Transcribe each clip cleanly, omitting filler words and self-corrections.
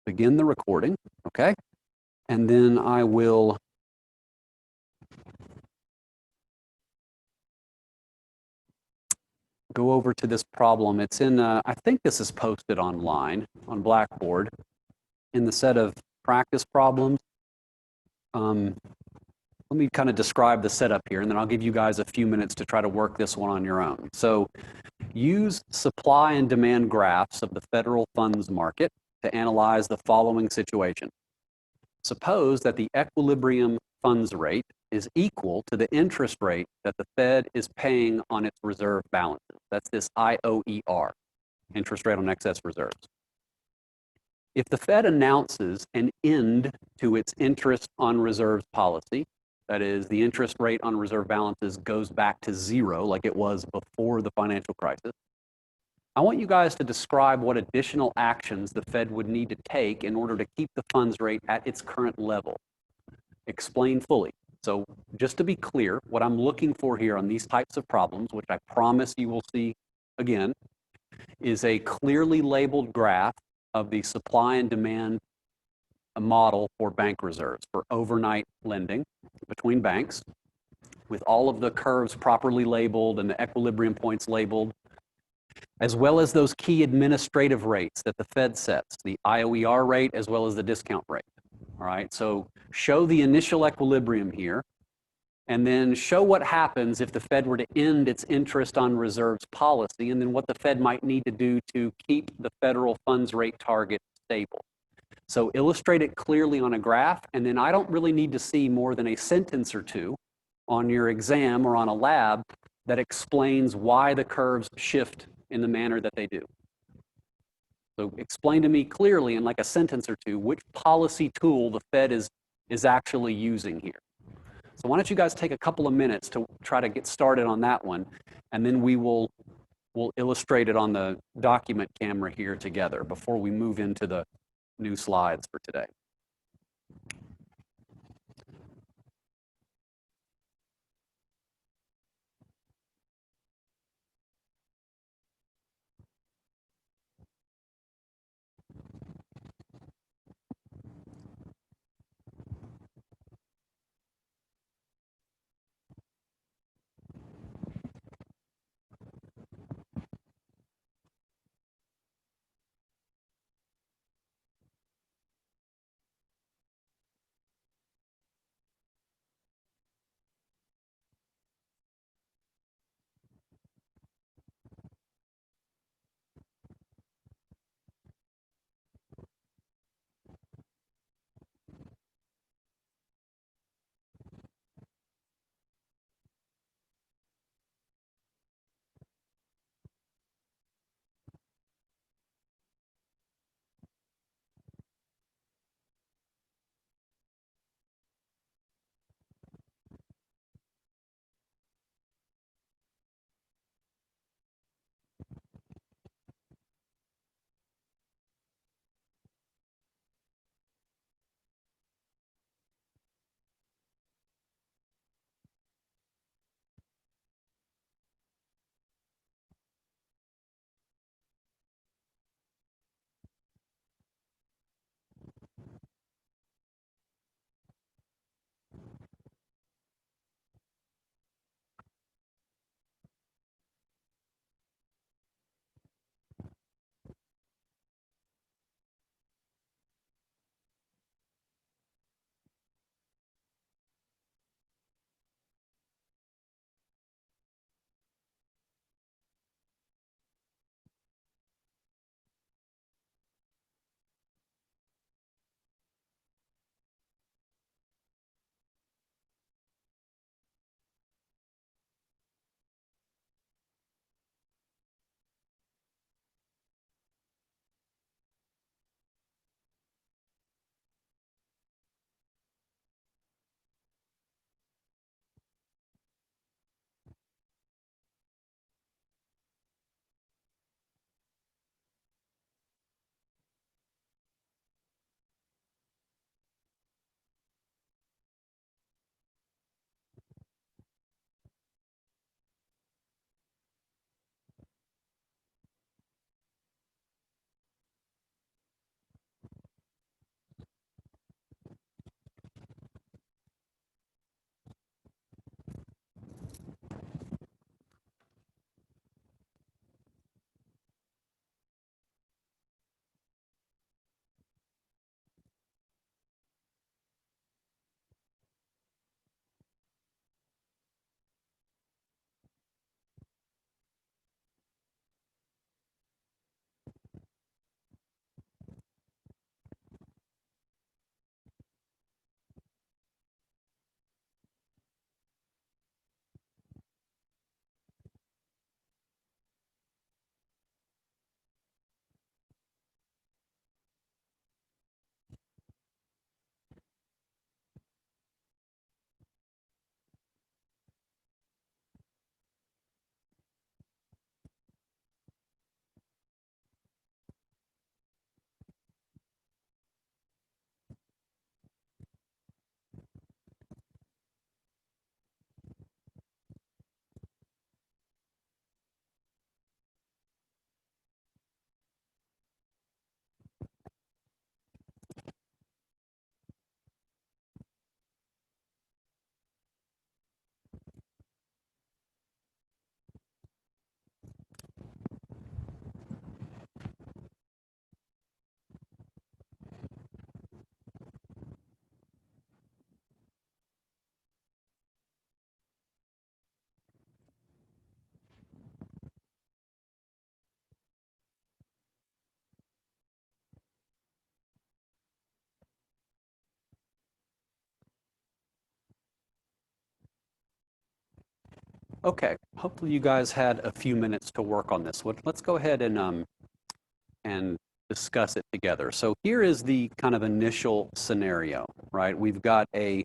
begin the recording, okay? And then I will go over to this problem. It's in, I think this is posted online on Blackboard in the set of practice problems. Let me kind of describe the setup here, and then I'll give you guys a few minutes to try to work this one on your own. So use supply and demand graphs of the federal funds market to analyze the following situation. Suppose that the equilibrium funds rate is equal to the interest rate that the Fed is paying on its reserve balances. That's this IOER, interest rate on excess reserves. If the Fed announces an end to its interest on reserves policy, that is, the interest rate on reserve balances goes back to zero like it was before the financial crisis, I want you guys to describe what additional actions the Fed would need to take in order to keep the funds rate at its current level. Explain fully. So just to be clear, what I'm looking for here on these types of problems, which I promise you will see again, is a clearly labeled graph of the supply and demand model for bank reserves, for overnight lending between banks, with all of the curves properly labeled and the equilibrium points labeled, as well as those key administrative rates that the Fed sets, the IOER rate as well as the discount rate. All right, so show the initial equilibrium here, and then show what happens if the Fed were to end its interest on reserves policy, and then what the Fed might need to do to keep the federal funds rate target stable. So illustrate it clearly on a graph, and then I don't really need to see more than a sentence or two on your exam or on a lab that explains why the curves shift in the manner that they do. So explain to me clearly in like a sentence or two which policy tool the Fed is actually using here. So why don't you guys take a couple of minutes to try to get started on that one, and then we'll illustrate it on the document camera here together before we move into the new slides for today. Okay, hopefully you guys had a few minutes to work on this. Let's go ahead and discuss it together. So here is the kind of initial scenario, right? We've got a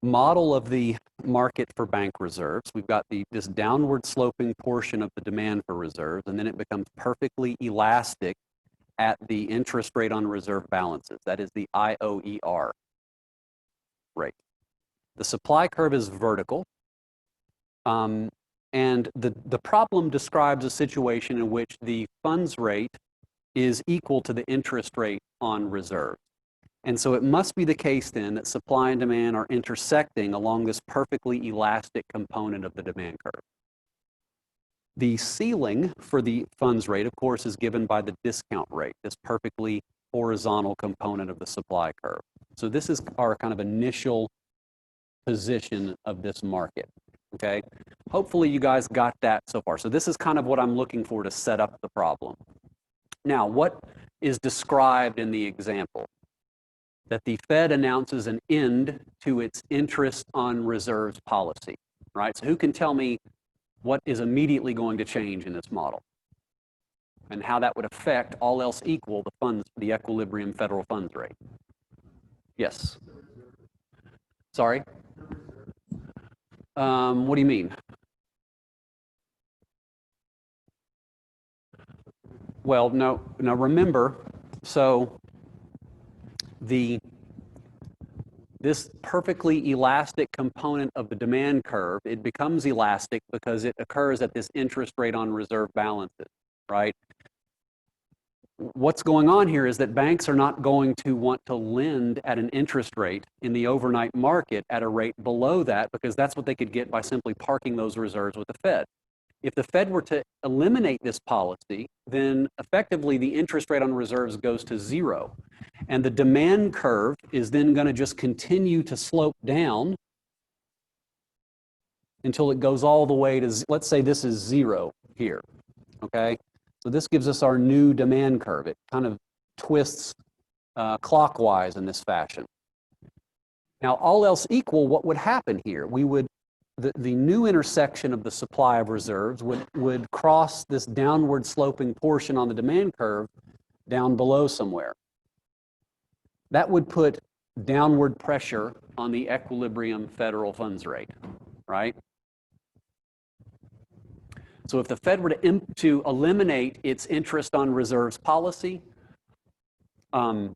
model of the market for bank reserves. We've got this downward sloping portion of the demand for reserves, and then it becomes perfectly elastic at the interest rate on reserve balances. That is the IOER rate. The supply curve is vertical. And the problem describes a situation in which the funds rate is equal to the interest rate on reserves. And so it must be the case then that supply and demand are intersecting along this perfectly elastic component of the demand curve. The ceiling for the funds rate, of course, is given by the discount rate, this perfectly horizontal component of the supply curve. So this is our kind of initial position of this market, okay? Hopefully you guys got that so far. So this is kind of what I'm looking for to set up the problem. Now, what is described in the example? That the Fed announces an end to its interest on reserves policy, right? So who can tell me what is immediately going to change in this model and how that would affect, all else equal, the equilibrium federal funds rate? Yes. Sorry? What do you mean? Well, no, remember, so this perfectly elastic component of the demand curve, it becomes elastic because it occurs at this interest rate on reserve balances, right? What's going on here is that banks are not going to want to lend at an interest rate in the overnight market at a rate below that, because that's what they could get by simply parking those reserves with the Fed. If the Fed were to eliminate this policy, then effectively the interest rate on reserves goes to zero. And the demand curve is then going to just continue to slope down until it goes all the way to, let's say this is zero here, okay? So this gives us our new demand curve. It kind of twists clockwise in this fashion. Now, all else equal, what would happen here? The new intersection of the supply of reserves would cross this downward sloping portion on the demand curve down below somewhere. That would put downward pressure on the equilibrium federal funds rate, right? So if the Fed were to eliminate its interest on reserves policy, the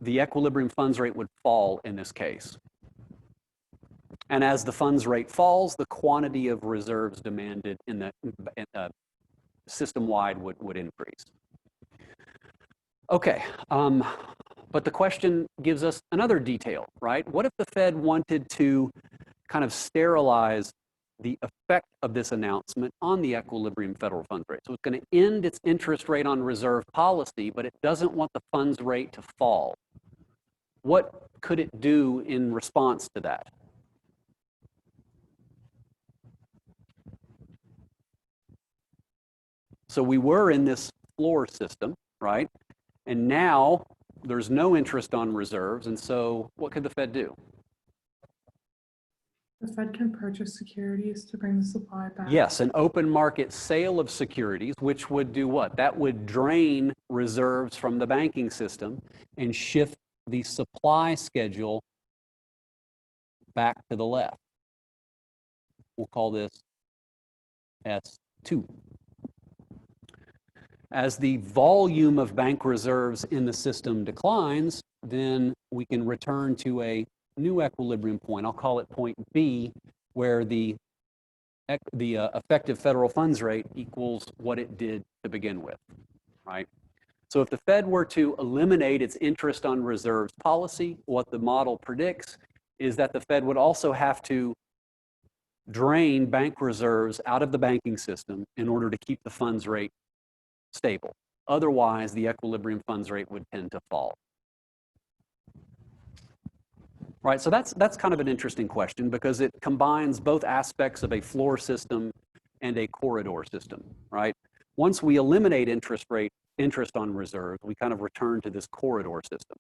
equilibrium funds rate would fall in this case. And as the funds rate falls, the quantity of reserves demanded in the system-wide would increase. Okay, but the question gives us another detail, right? What if the Fed wanted to kind of sterilize the effect of this announcement on the equilibrium federal funds rate? So it's going to end its interest rate on reserve policy, but it doesn't want the funds rate to fall. What could it do in response to that? So we were in this floor system, right? And now there's no interest on reserves. And so what could the Fed do? The Fed can purchase securities to bring the supply back. Yes, an open market sale of securities, which would do what? That would drain reserves from the banking system and shift the supply schedule back to the left. We'll call this S2. As the volume of bank reserves in the system declines, then we can return to a new equilibrium point. I'll call it point B, where the effective federal funds rate equals what it did to begin with, right? So if the Fed were to eliminate its interest on reserves policy, what the model predicts is that the Fed would also have to drain bank reserves out of the banking system in order to keep the funds rate stable. Otherwise, the equilibrium funds rate would tend to fall. Right, so that's kind of an interesting question because it combines both aspects of a floor system and a corridor system, right? Once we eliminate interest on reserves, we kind of return to this corridor system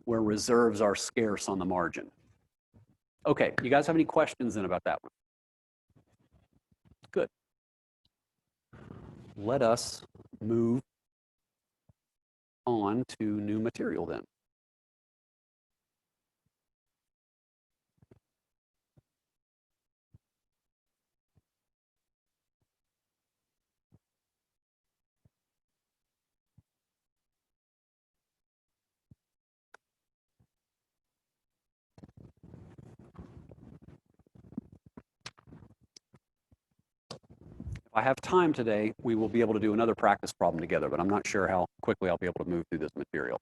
where reserves are scarce on the margin. Okay, you guys have any questions then about that one? Good. Let us move on to new material then. If I have time today, we will be able to do another practice problem together, but I'm not sure how quickly I'll be able to move through this material.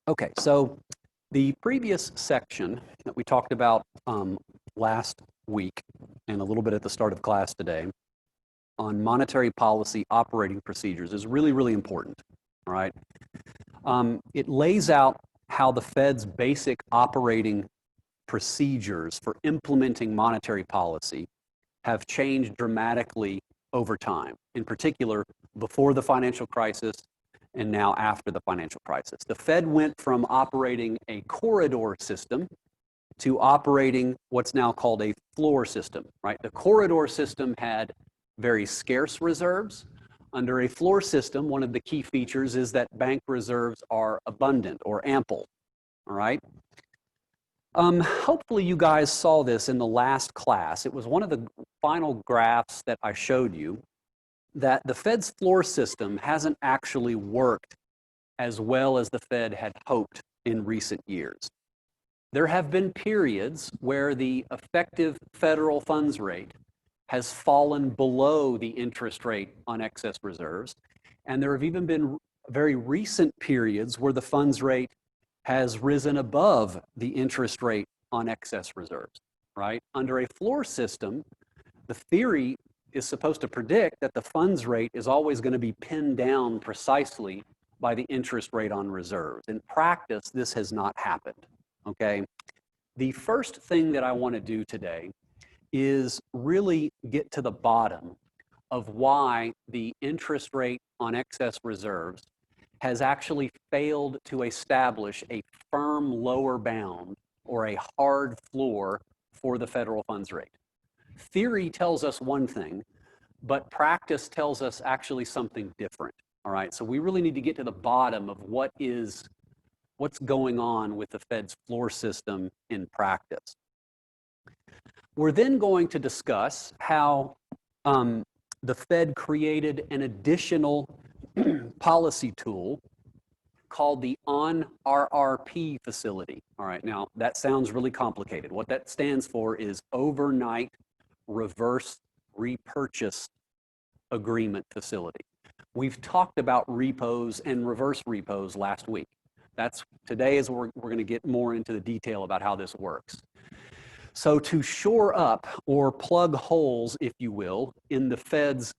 Okay, so the previous section that we talked about last week and a little bit at the start of class today on monetary policy operating procedures is really, really important, all right? It lays out how the Fed's basic operating procedures for implementing monetary policy have changed dramatically over time, in particular before the financial crisis and now after the financial crisis. The Fed went from operating a corridor system to operating what's now called a floor system, right? The corridor system had very scarce reserves. Under a floor system, one of the key features is that bank reserves are abundant or ample, all right? Hopefully you guys saw this in the last class. It was one of the final graphs that I showed you that the Fed's floor system hasn't actually worked as well as the Fed had hoped in recent years. There have been periods where the effective federal funds rate has fallen below the interest rate on excess reserves, and there have even been very recent periods where the funds rate has risen above the interest rate on excess reserves, right? Under a floor system, the theory is supposed to predict that the funds rate is always going to be pinned down precisely by the interest rate on reserves. In practice, this has not happened, okay? The first thing that I want to do today is really get to the bottom of why the interest rate on excess reserves has actually failed to establish a firm lower bound or a hard floor for the federal funds rate. Theory tells us one thing, but practice tells us actually something different, all right? So we really need to get to the bottom of what's going on with the Fed's floor system in practice. We're then going to discuss how the Fed created an additional policy tool called the ONRRP facility. All right, now that sounds really complicated. What that stands for is Overnight Reverse Repurchase Agreement Facility. We've talked about repos and reverse repos last week. Today is where we're going to get more into the detail about how this works. So to shore up or plug holes, if you will, in the Fed's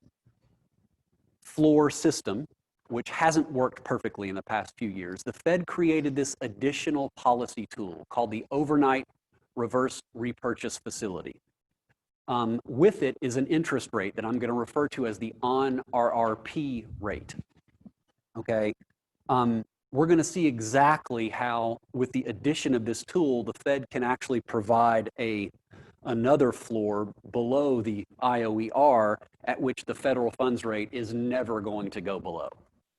floor system, which hasn't worked perfectly in the past few years, the Fed created this additional policy tool called the Overnight Reverse Repurchase Facility. With it is an interest rate that I'm going to refer to as the ONRRP rate. Okay, we're going to see exactly how, with the addition of this tool, the Fed can actually provide another floor below the IOER at which the federal funds rate is never going to go below.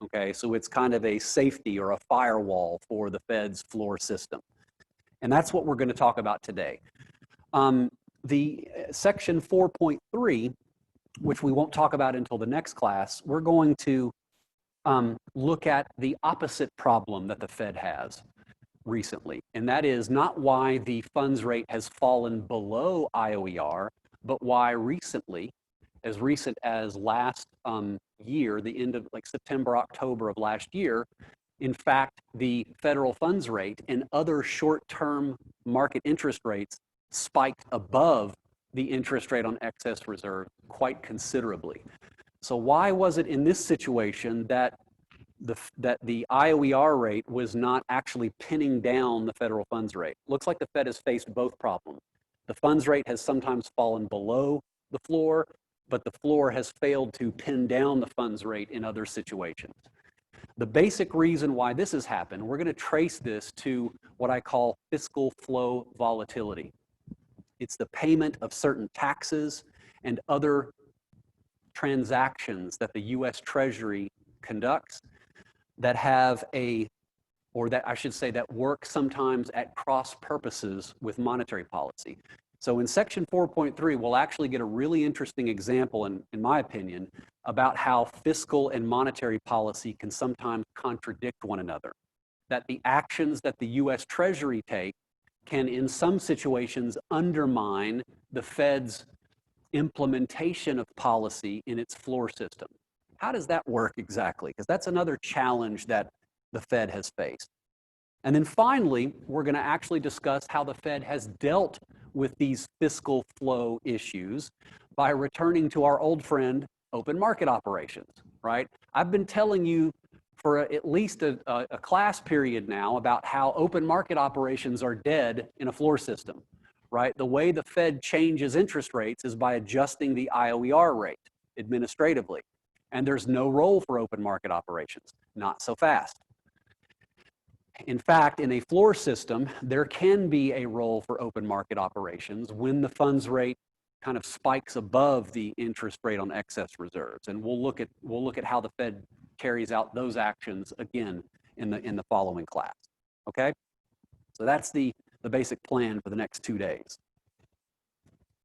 Okay, so it's kind of a safety or a firewall for the Fed's floor system. And that's what we're going to talk about today. The section 4.3, which we won't talk about until the next class, we're going to look at the opposite problem that the Fed has recently, and that is not why the funds rate has fallen below IOER, but why recently, as recent as last year, the end of like September, October of last year, in fact, the federal funds rate and other short-term market interest rates spiked above the interest rate on excess reserve quite considerably. So why was it in this situation that the IOER rate was not actually pinning down the federal funds rate? Looks like the Fed has faced both problems. The funds rate has sometimes fallen below the floor, but the floor has failed to pin down the funds rate in other situations. The basic reason why this has happened, we're going to trace this to what I call fiscal flow volatility. It's the payment of certain taxes and other transactions that the U.S. Treasury conducts that have that I should say that work sometimes at cross purposes with monetary policy. So in section 4.3, we'll actually get a really interesting example, in my opinion, about how fiscal and monetary policy can sometimes contradict one another. That the actions that the U.S. Treasury take can, in some situations, undermine the Fed's implementation of policy in its floor system. How does that work exactly? Because that's another challenge that the Fed has faced. And then finally, we're going to actually discuss how the Fed has dealt with these fiscal flow issues by returning to our old friend, open market operations, right? I've been telling you for at least a class period now about how open market operations are dead in a floor system, right? The way the Fed changes interest rates is by adjusting the IOER rate administratively. And there's no role for open market operations, not so fast. In fact, in a floor system, there can be a role for open market operations when the funds rate kind of spikes above the interest rate on excess reserves. And we'll look at how the Fed carries out those actions again in the following class. Okay? So that's the basic plan for the next 2 days.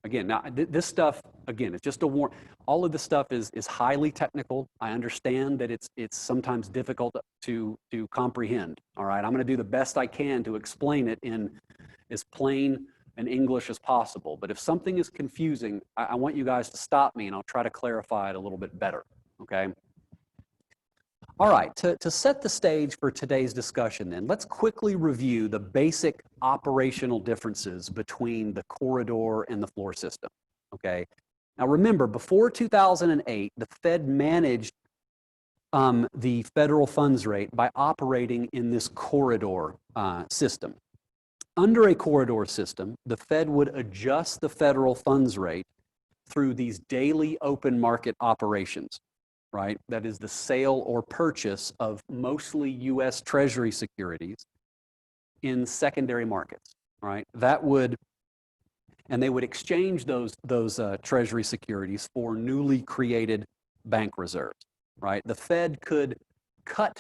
Again, now this stuff, again, it's just a warning. All of this stuff is highly technical. I understand that it's sometimes difficult to comprehend. All right, I'm going to do the best I can to explain it in as plain and English as possible. But if something is confusing, I want you guys to stop me, and I'll try to clarify it a little bit better. Okay. All right, to set the stage for today's discussion then, let's quickly review the basic operational differences between the corridor and the floor system, okay? Now remember, before 2008, the Fed managed the federal funds rate by operating in this corridor system. Under a corridor system, the Fed would adjust the federal funds rate through these daily open market operations. Right? That is the sale or purchase of mostly U.S. Treasury securities in secondary markets, right? And they would exchange those Treasury securities for newly created bank reserves, right? The Fed could cut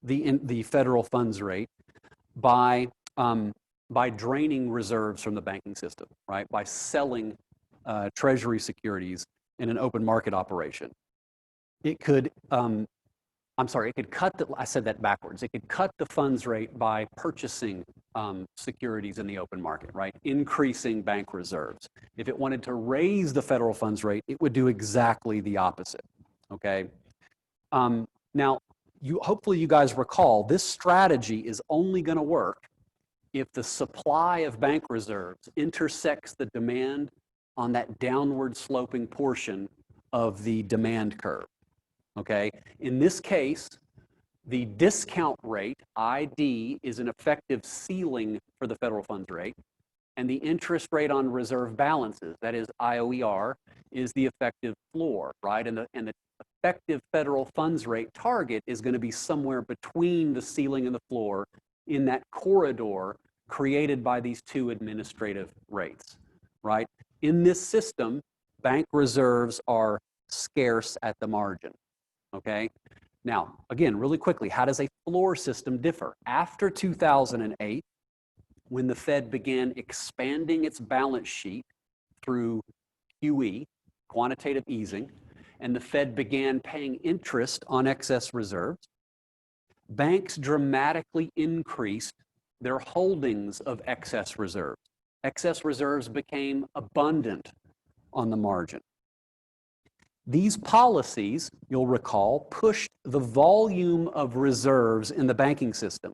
the federal funds rate by draining reserves from the banking system, right? By selling Treasury securities in an open market operation. It could, it could cut I said that backwards. It could cut the funds rate by purchasing securities in the open market, right? Increasing bank reserves. If it wanted to raise the federal funds rate, it would do exactly the opposite, okay? Now, hopefully you guys recall, this strategy is only going to work if the supply of bank reserves intersects the demand on that downward sloping portion of the demand curve. Okay, in this case, the discount rate, ID, is an effective ceiling for the federal funds rate, and the interest rate on reserve balances, that is IOER, is the effective floor, right? And the effective federal funds rate target is going to be somewhere between the ceiling and the floor in that corridor created by these two administrative rates, right? In this system, bank reserves are scarce at the margin. Okay, now again, really quickly, how does a floor system differ? After 2008, when the Fed began expanding its balance sheet through QE, quantitative easing, and the Fed began paying interest on excess reserves, banks dramatically increased their holdings of excess reserves. Excess reserves became abundant on the margin. These policies, you'll recall, pushed the volume of reserves in the banking system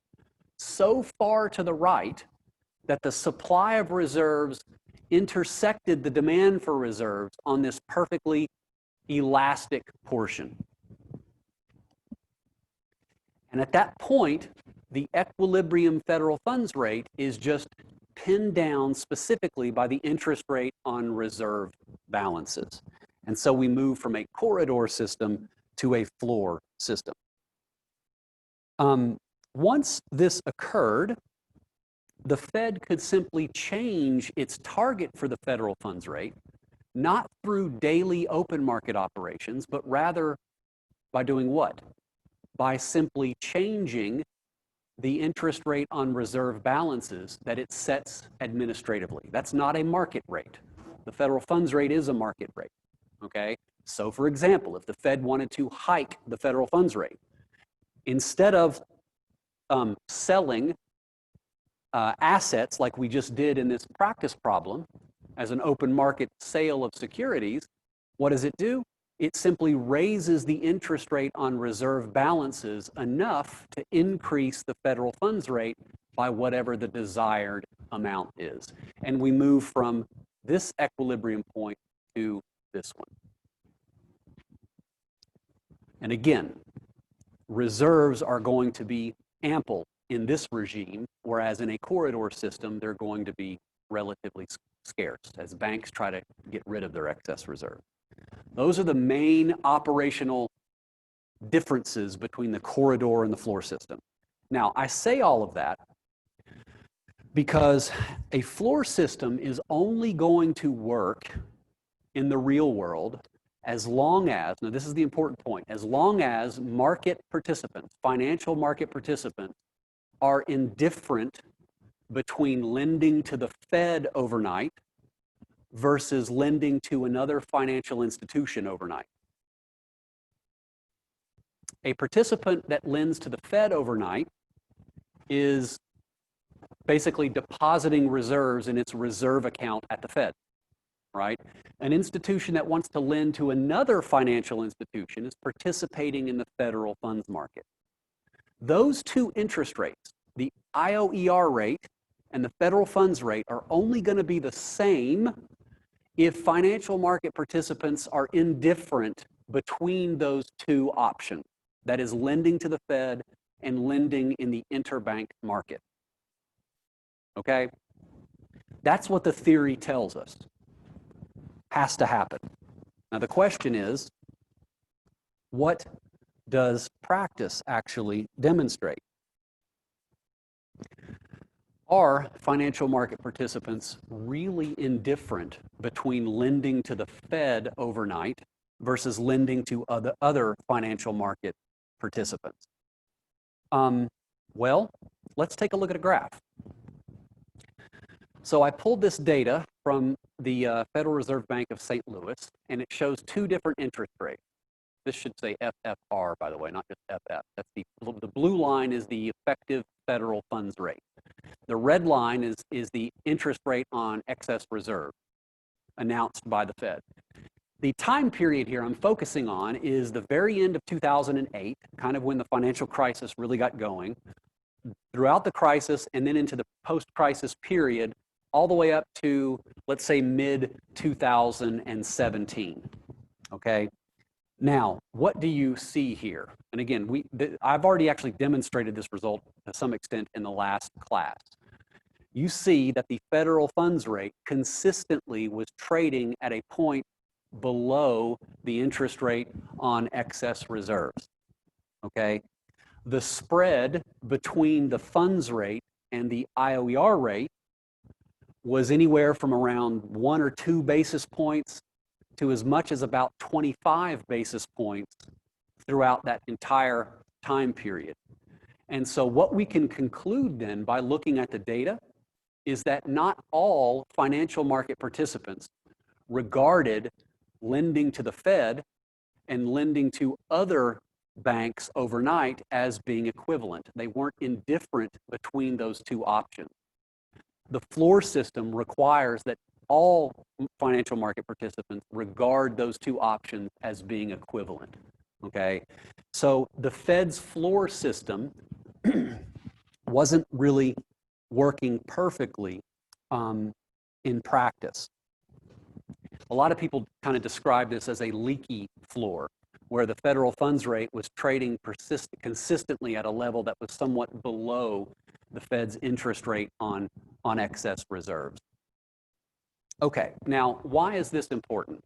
so far to the right that the supply of reserves intersected the demand for reserves on this perfectly elastic portion. And at that point, the equilibrium federal funds rate is just pinned down specifically by the interest rate on reserve balances. And so we move from a corridor system to a floor system. Once this occurred, the Fed could simply change its target for the federal funds rate, not through daily open market operations, but rather by doing what? By simply changing the interest rate on reserve balances that it sets administratively. That's not a market rate. The federal funds rate is a market rate, okay? So for example, if the Fed wanted to hike the federal funds rate, instead of selling assets like we just did in this practice problem as an open market sale of securities, what does it do? It simply raises the interest rate on reserve balances enough to increase the federal funds rate by whatever the desired amount is. And we move from this equilibrium point to this one. And again, reserves are going to be ample in this regime, whereas in a corridor system, they're going to be relatively scarce as banks try to get rid of their excess reserve. Those are the main operational differences between the corridor and the floor system. Now, I say all of that because a floor system is only going to work in the real world as long as, now this is the important point, as long as market participants, financial market participants, are indifferent between lending to the Fed overnight versus lending to another financial institution overnight. A participant that lends to the Fed overnight is basically depositing reserves in its reserve account at the Fed, right? An institution that wants to lend to another financial institution is participating in the federal funds market. Those two interest rates, the IOER rate and the federal funds rate, are only going to be the same if financial market participants are indifferent between those two options, that is lending to the Fed and lending in the interbank market. Okay? That's what the theory tells us has to happen. Now the question is, what does practice actually demonstrate? Are financial market participants really indifferent between lending to the Fed overnight versus lending to other financial market participants? Well, let's take a look at a graph. So I pulled this data from the Federal Reserve Bank of St. Louis, and it shows two different interest rates. This should say FFR, by the way, not just FF. That's the blue line is the effective federal funds rate. The red line is the interest rate on excess reserve announced by the Fed. The time period here I'm focusing on is the very end of 2008, kind of when the financial crisis really got going, throughout the crisis and then into the post-crisis period, all the way up to, let's say, mid-2017, okay? Now, what do you see here? And again, I've already actually demonstrated this result to some extent in the last class. You see that the federal funds rate consistently was trading at a point below the interest rate on excess reserves, okay? The spread between the funds rate and the IOER rate was anywhere from around 1 or 2 basis points to as much as about 25 basis points throughout that entire time period. And so what we can conclude then by looking at the data is that not all financial market participants regarded lending to the Fed and lending to other banks overnight as being equivalent. They weren't indifferent between those two options. The floor system requires that all financial market participants regard those two options as being equivalent, okay? So the Fed's floor system wasn't really working perfectly in practice. A lot of people kind of describe this as a leaky floor, where the federal funds rate was trading consistently at a level that was somewhat below the Fed's interest rate on excess reserves. Okay, now why is this important?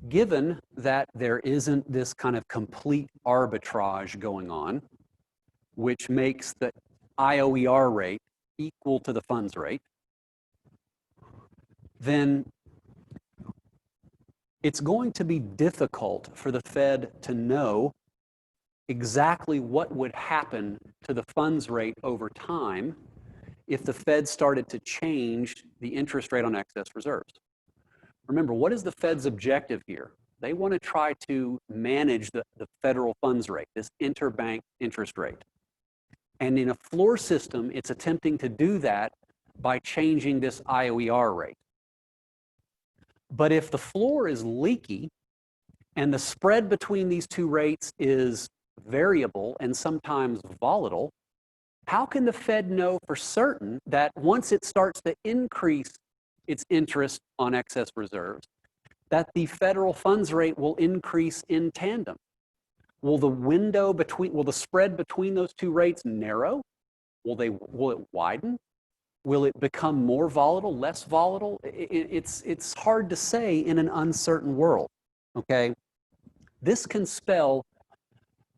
Given that there isn't this kind of complete arbitrage going on, which makes the IOER rate equal to the funds rate, then it's going to be difficult for the Fed to know exactly what would happen to the funds rate over time if the Fed started to change the interest rate on excess reserves. Remember, what is the Fed's objective here? They want to try to manage the federal funds rate, this interbank interest rate. And in a floor system, it's attempting to do that by changing this IOER rate. But if the floor is leaky and the spread between these two rates is variable and sometimes volatile, how can the Fed know for certain that once it starts to increase its interest on excess reserves, that the federal funds rate will increase in tandem? Will the spread between those two rates narrow? Will it widen? Will it become more volatile, less volatile? It's hard to say in an uncertain world, okay? This can spell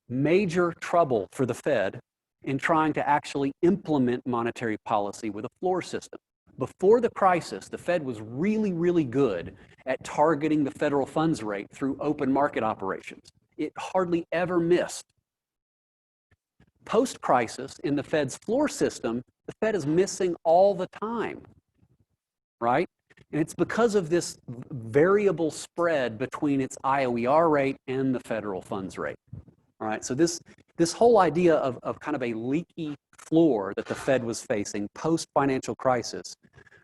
major trouble for the Fed in trying to actually implement monetary policy with a floor system. Before the crisis, the Fed was really, really good at targeting the federal funds rate through open market operations. It hardly ever missed. Post-crisis, in the Fed's floor system, the Fed is missing all the time, right? And it's because of this variable spread between its IOER rate and the federal funds rate. All right, so this whole idea of kind of a leaky floor that the Fed was facing post-financial crisis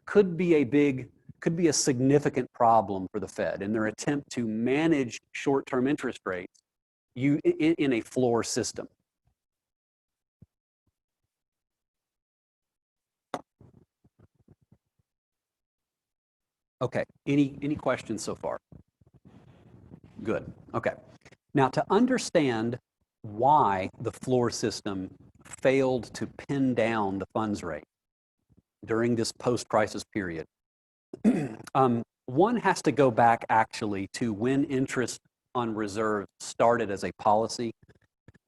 could be a significant problem for the Fed in their attempt to manage short-term interest rates in a floor system. Okay, any questions so far? Good, okay. Now, to understand why the floor system failed to pin down the funds rate during this post-crisis period, one has to go back actually to when interest on reserves started as a policy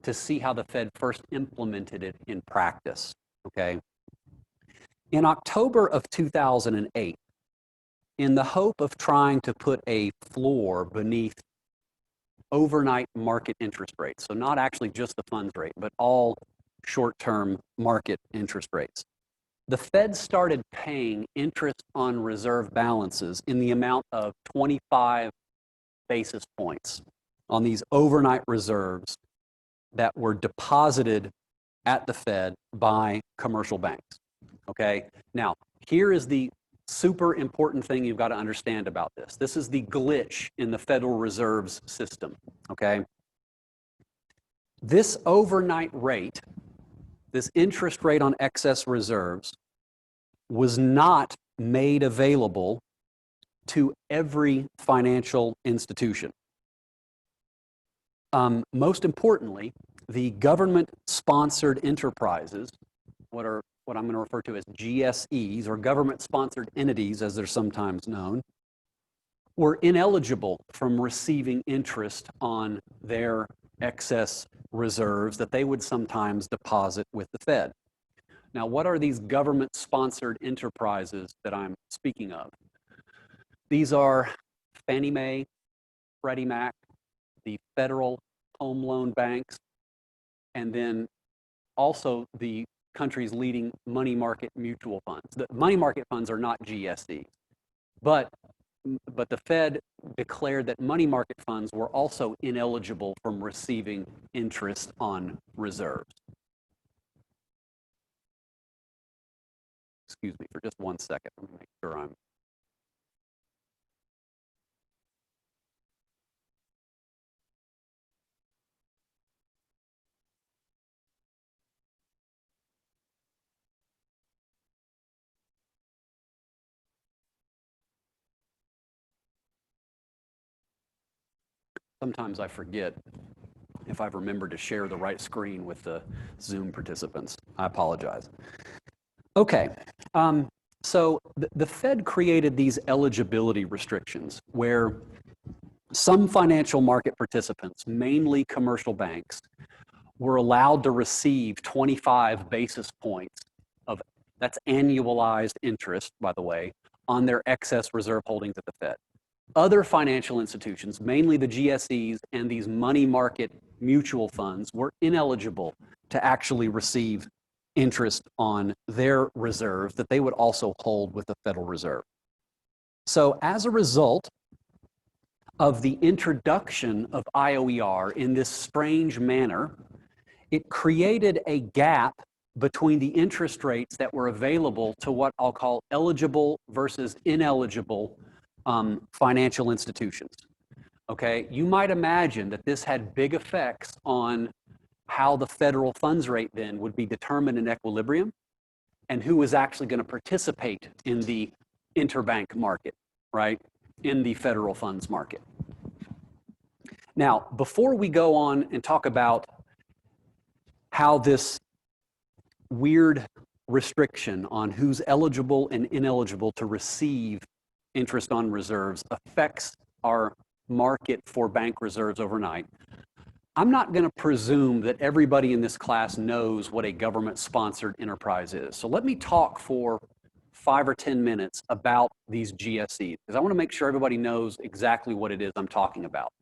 to see how the Fed first implemented it in practice, okay? In October of 2008, in the hope of trying to put a floor beneath overnight market interest rates, so not actually just the funds rate, but all short-term market interest rates, the Fed started paying interest on reserve balances in the amount of 25 basis points on these overnight reserves that were deposited at the Fed by commercial banks, okay? Now, here is the super important thing you've got to understand about this. This is the glitch in the Federal Reserve's system, okay? This overnight rate, this interest rate on excess reserves, was not made available to every financial institution. Most importantly, the government-sponsored enterprises, what I'm going to refer to as GSEs, or government-sponsored entities as they're sometimes known, were ineligible from receiving interest on their excess reserves that they would sometimes deposit with the Fed. Now, what are these government-sponsored enterprises that I'm speaking of? These are Fannie Mae, Freddie Mac, the federal home loan banks, and then also the country's leading money market mutual funds. The money market funds are not GSEs, but the Fed declared that money market funds were also ineligible from receiving interest on reserves. Excuse me for just 1 second. Let me make sure I'm. Sometimes I forget if I've remembered to share the right screen with the Zoom participants. I apologize. Okay, so the Fed created these eligibility restrictions where some financial market participants, mainly commercial banks, were allowed to receive 25 basis points of, that's annualized interest, by the way, on their excess reserve holdings at the Fed. Other financial institutions, mainly the GSEs and these money market mutual funds, were ineligible to actually receive interest on their reserves that they would also hold with the Federal Reserve. So as a result of the introduction of IOER in this strange manner, it created a gap between the interest rates that were available to what I'll call eligible versus ineligible financial institutions. Okay, you might imagine that this had big effects on how the federal funds rate then would be determined in equilibrium and who was actually going to participate in the interbank market, right, in the federal funds market. Now, before we go on and talk about how this weird restriction on who's eligible and ineligible to receive interest on reserves affects our market for bank reserves overnight, I'm not going to presume that everybody in this class knows what a government-sponsored enterprise is. So let me talk for 5 or 10 minutes about these GSEs, because I want to make sure everybody knows exactly what it is I'm talking about.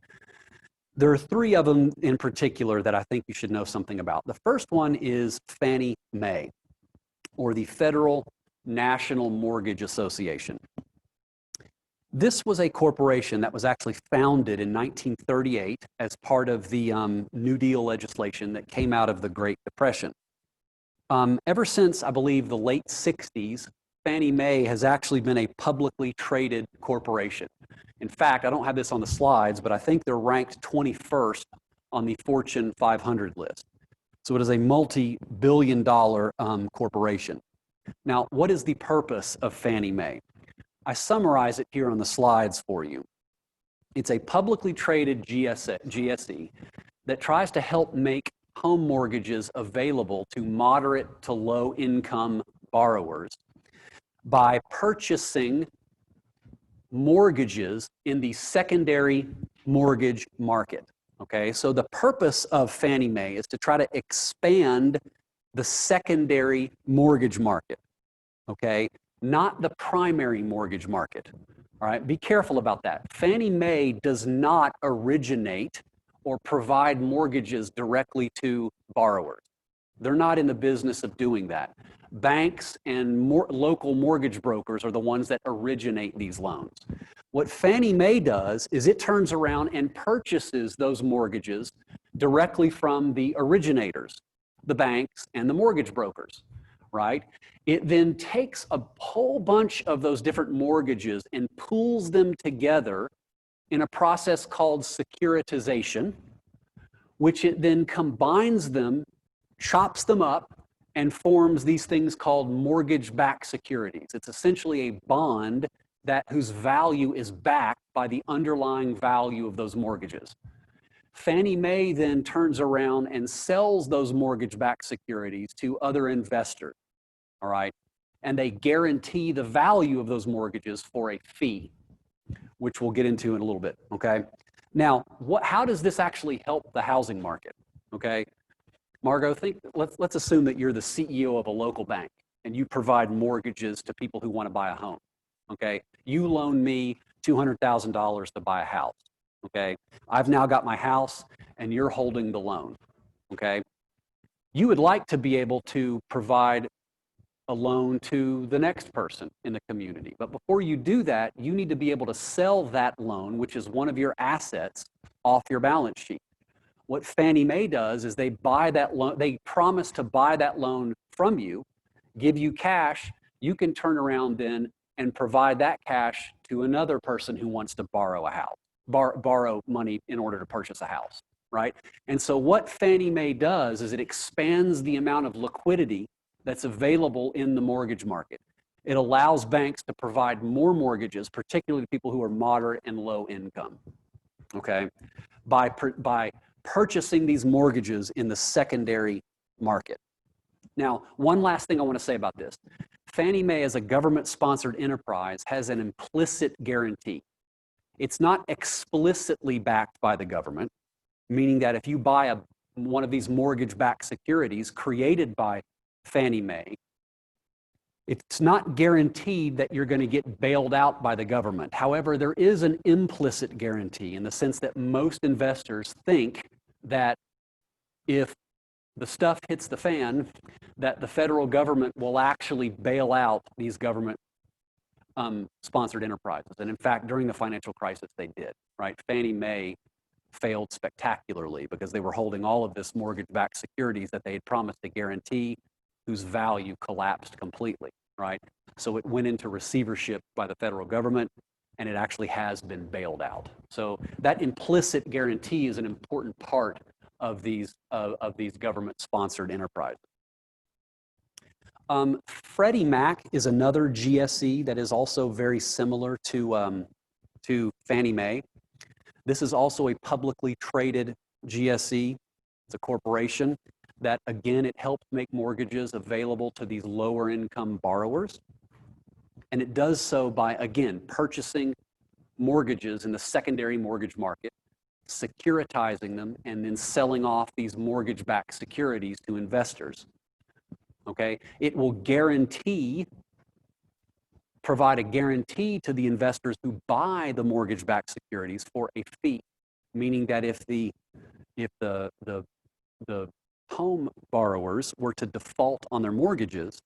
There are 3 of them in particular that I think you should know something about. The first one is Fannie Mae, or the Federal National Mortgage Association. This was a corporation that was actually founded in 1938 as part of the New Deal legislation that came out of the Great Depression. Ever since, I believe, the late 60s, Fannie Mae has actually been a publicly traded corporation. In fact, I don't have this on the slides, but I think they're ranked 21st on the Fortune 500 list. So it is a multi-billion-dollar corporation. Now, what is the purpose of Fannie Mae? I summarize it here on the slides for you. It's a publicly traded GSE that tries to help make home mortgages available to moderate to low income borrowers by purchasing mortgages in the secondary mortgage market. Okay, so the purpose of Fannie Mae is to try to expand the secondary mortgage market. Okay, not the primary mortgage market. All right, be careful about that. Fannie Mae does not originate or provide mortgages directly to borrowers. They're not in the business of doing that. Banks and local mortgage brokers are the ones that originate these loans. What Fannie Mae does is it turns around and purchases those mortgages directly from the originators, the banks and the mortgage brokers, right? It then takes a whole bunch of those different mortgages and pools them together in a process called securitization, which it then combines them, chops them up, and forms these things called mortgage-backed securities. It's essentially a bond whose value is backed by the underlying value of those mortgages. Fannie Mae then turns around and sells those mortgage-backed securities to other investors, all right? And they guarantee the value of those mortgages for a fee, which we'll get into in a little bit, okay? Now, how does this actually help the housing market, okay? Margot, let's assume that you're the CEO of a local bank and you provide mortgages to people who want to buy a home, okay? You loan me $200,000 to buy a house, okay? I've now got my house and you're holding the loan, okay? You would like to be able to provide a loan to the next person in the community. But before you do that, you need to be able to sell that loan, which is one of your assets, off your balance sheet. What Fannie Mae does is they buy that loan, they promise to buy that loan from you, give you cash. You can turn around then and provide that cash to another person who wants to borrow a house, borrow money in order to purchase a house, right? And so what Fannie Mae does is it expands the amount of liquidity that's available in the mortgage market. It allows banks to provide more mortgages, particularly to people who are moderate and low income, okay? By purchasing these mortgages in the secondary market. Now, one last thing I want to say about this. Fannie Mae, as a government-sponsored enterprise, has an implicit guarantee. It's not explicitly backed by the government, meaning that if you buy a one of these mortgage-backed securities created by Fannie Mae, it's not guaranteed that you're going to get bailed out by the government. However, there is an implicit guarantee in the sense that most investors think that if the stuff hits the fan, that the federal government will actually bail out these government sponsored enterprises. And in fact, during the financial crisis, they did, right? Fannie Mae failed spectacularly because they were holding all of this mortgage-backed securities that they had promised to guarantee, whose value collapsed completely, right? So it went into receivership by the federal government, and it actually has been bailed out. So that implicit guarantee is an important part of these government-sponsored enterprises. Freddie Mac is another GSE that is also very similar to Fannie Mae. This is also a publicly traded GSE. It's a corporation that, again, it helps make mortgages available to these lower income borrowers. And it does so by, again, purchasing mortgages in the secondary mortgage market, securitizing them, and then selling off these mortgage-backed securities to investors. Okay? It will provide a guarantee to the investors who buy the mortgage-backed securities for a fee, meaning that if the home borrowers were to default on their mortgages,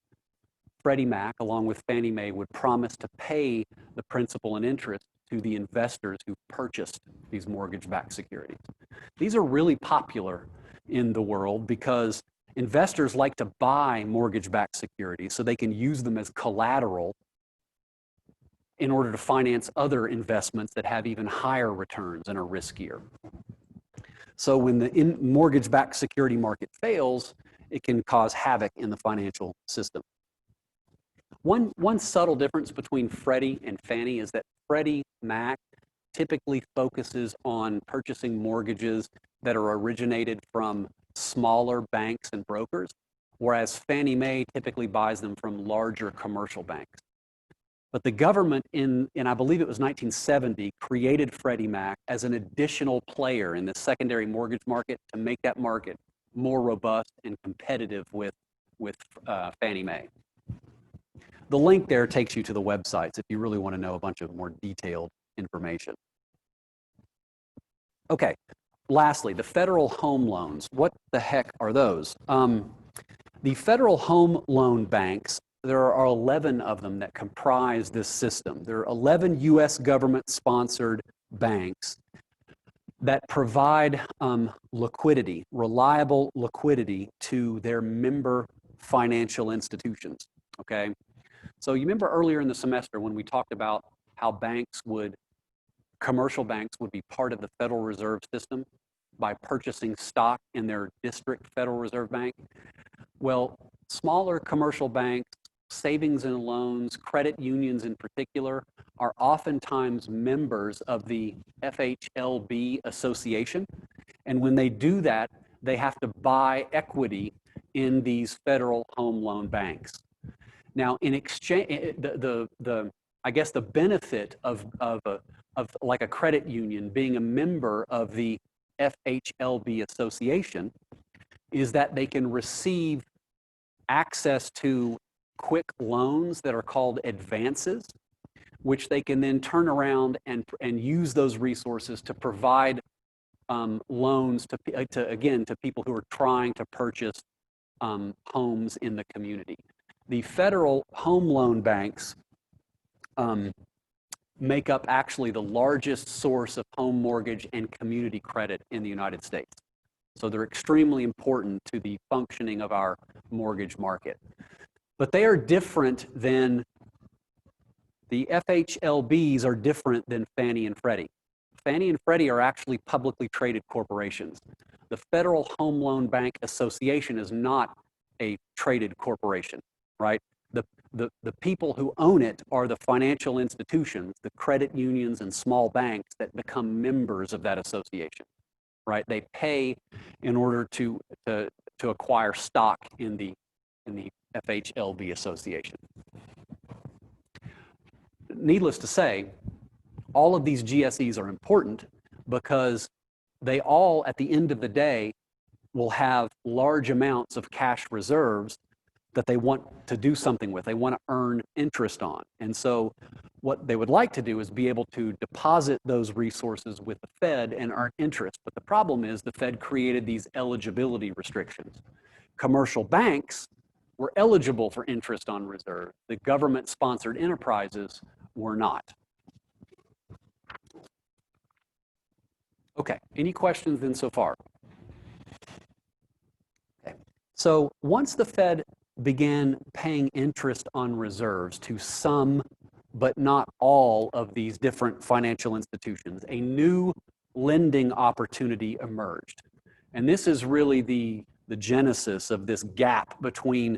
Freddie Mac, along with Fannie Mae, would promise to pay the principal and interest to the investors who purchased these mortgage-backed securities. These are really popular in the world because investors like to buy mortgage-backed securities so they can use them as collateral in order to finance other investments that have even higher returns and are riskier. So when the mortgage-backed security market fails, it can cause havoc in the financial system. One subtle difference between Freddie and Fannie is that Freddie Mac typically focuses on purchasing mortgages that are originated from smaller banks and brokers, whereas Fannie Mae typically buys them from larger commercial banks. But the government in I believe it was 1970, created Freddie Mac as an additional player in the secondary mortgage market to make that market more robust and competitive with Fannie Mae. The link there takes you to the websites if you really want to know a bunch of more detailed information. Okay, lastly, the federal home loans. What the heck are those? The federal home loan banks, there are 11 of them that comprise this system. There are 11 US government-sponsored banks that provide liquidity, reliable liquidity to their member financial institutions, okay? So you remember earlier in the semester when we talked about how commercial banks would be part of the Federal Reserve System by purchasing stock in their district Federal Reserve Bank? Well, smaller commercial banks, savings and loans, credit unions in particular, are oftentimes members of the FHLB Association. And when they do that, they have to buy equity in these federal home loan banks. Now, in exchange, I guess the benefit of like a credit union being a member of the FHLB Association is that they can receive access to quick loans that are called advances, which they can then turn around and use those resources to provide loans to people who are trying to purchase homes in the community. The federal home loan banks make up actually the largest source of home mortgage and community credit in the United States. So they're extremely important to the functioning of our mortgage market. But they are different than, the FHLBs are different than Fannie and Freddie. Fannie and Freddie are actually publicly traded corporations. The Federal Home Loan Bank Association is not a traded corporation, right? The people who own it are the financial institutions, the credit unions and small banks that become members of that association, right? They pay in order to acquire stock in the FHLB Association. Needless to say, all of these GSEs are important because they all, at the end of the day, will have large amounts of cash reserves that they want to do something with. They want to earn interest on. And so what they would like to do is be able to deposit those resources with the Fed and earn interest. But the problem is the Fed created these eligibility restrictions. Commercial banks were eligible for interest on reserves. The government-sponsored enterprises were not. Okay, any questions then so far? Okay, so once the Fed began paying interest on reserves to some, but not all of these different financial institutions, a new lending opportunity emerged. And this is really the genesis of this gap between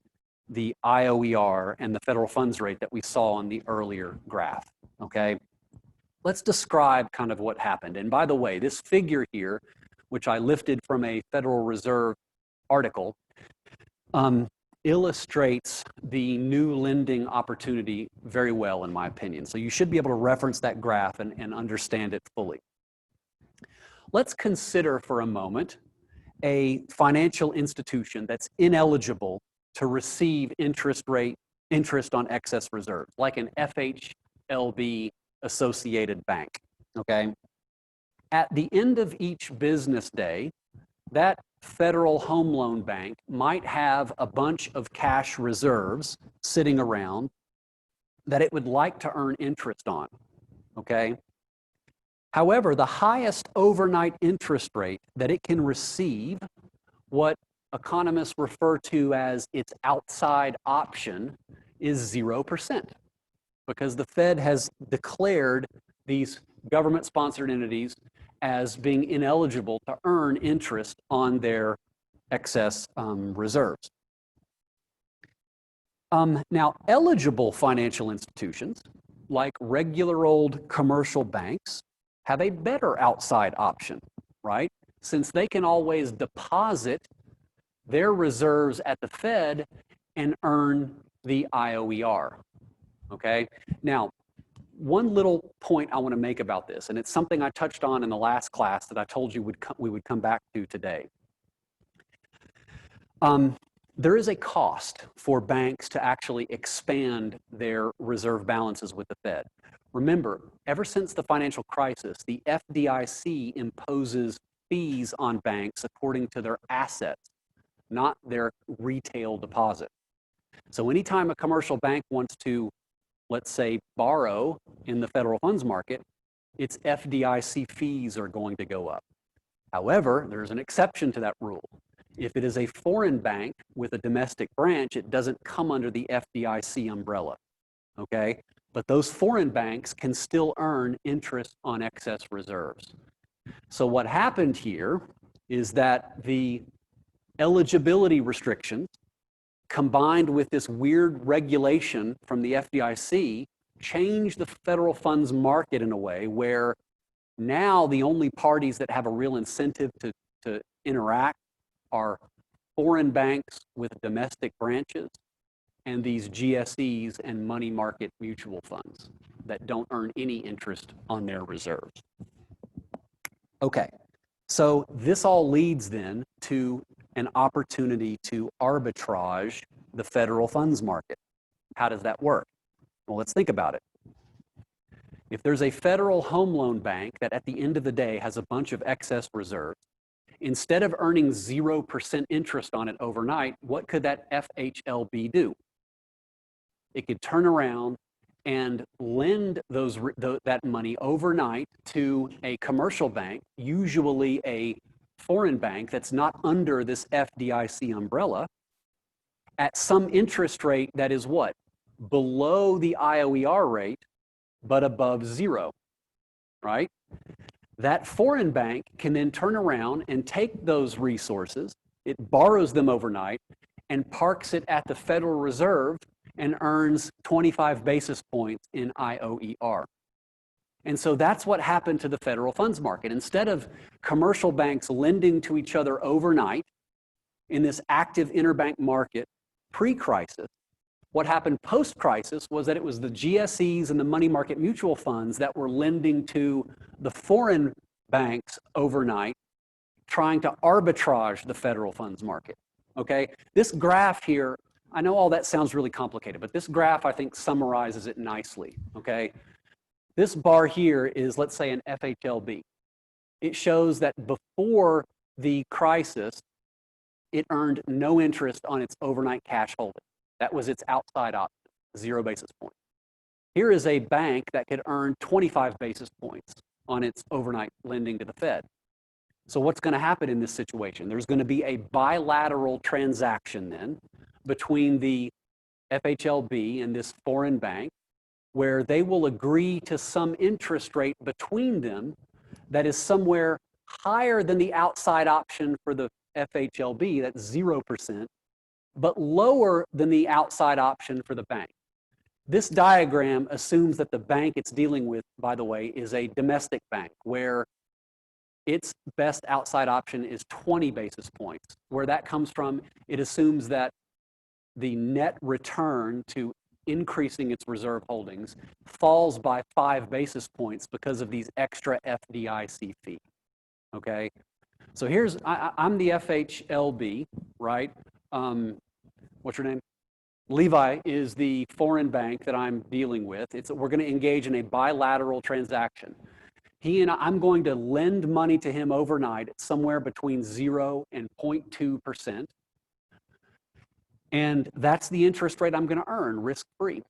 the IOER and the federal funds rate that we saw on the earlier graph, okay? Let's describe kind of what happened. And by the way, this figure here, which I lifted from a Federal Reserve article, illustrates the new lending opportunity very well, in my opinion. So you should be able to reference that graph and understand it fully. Let's consider for a moment a financial institution that's ineligible to receive interest on excess reserves, like an FHLB associated bank, okay? At the end of each business day, that Federal Home Loan Bank might have a bunch of cash reserves sitting around that it would like to earn interest on, okay? However, the highest overnight interest rate that it can receive, what economists refer to as its outside option, is 0%, because the Fed has declared these government-sponsored entities as being ineligible to earn interest on their excess reserves. Now, eligible financial institutions, like regular old commercial banks, have a better outside option, right? Since they can always deposit their reserves at the Fed and earn the IOER, okay? Now, one little point I want to make about this, and it's something I touched on in the last class that I told you we would come back to today. There is a cost for banks to actually expand their reserve balances with the Fed. Remember, ever since the financial crisis, the FDIC imposes fees on banks according to their assets, not their retail deposit. So anytime a commercial bank wants to, let's say, borrow in the federal funds market, its FDIC fees are going to go up. However, there's an exception to that rule. If it is a foreign bank with a domestic branch, it doesn't come under the FDIC umbrella, okay? But those foreign banks can still earn interest on excess reserves. So what happened here is that the eligibility restrictions combined with this weird regulation from the FDIC changed the federal funds market in a way where now the only parties that have a real incentive to interact are foreign banks with domestic branches and these GSEs and money market mutual funds that don't earn any interest on their reserves. Okay, so this all leads then to an opportunity to arbitrage the federal funds market. How does that work? Well, let's think about it. If there's a federal home loan bank that at the end of the day has a bunch of excess reserves, instead of earning 0% interest on it overnight, what could that FHLB do? It could turn around and lend that money overnight to a commercial bank, usually a foreign bank that's not under this FDIC umbrella, at some interest rate that is what? Below the IOER rate, but above 0, right? That foreign bank can then turn around and take those resources, it borrows them overnight, and parks it at the Federal Reserve and earns 25 basis points in IOER. And so that's what happened to the federal funds market. Instead of commercial banks lending to each other overnight in this active interbank market pre-crisis, what happened post-crisis was that it was the GSEs and the money market mutual funds that were lending to the foreign banks overnight trying to arbitrage the federal funds market, okay? This graph here, I know all that sounds really complicated, but this graph I think summarizes it nicely, okay? This bar here is, let's say, an FHLB. It shows that before the crisis, it earned no interest on its overnight cash holding. That was its outside option, 0 basis points. Here is a bank that could earn 25 basis points on its overnight lending to the Fed. So what's going to happen in this situation? There's going to be a bilateral transaction then between the FHLB and this foreign bank, where they will agree to some interest rate between them that is somewhere higher than the outside option for the FHLB, that's 0%, but lower than the outside option for the bank. This diagram assumes that the bank it's dealing with, by the way, is a domestic bank where its best outside option is 20 basis points. Where that comes from, it assumes that the net return to increasing its reserve holdings falls by 5 basis points because of these extra FDIC fees, okay? So here's, I'm the FHLB, right? What's your name? Levi is the foreign bank that I'm dealing with. We're going to engage in a bilateral transaction. I'm going to lend money to him overnight at somewhere between 0 and 0.2%. And that's the interest rate I'm going to earn, risk-free.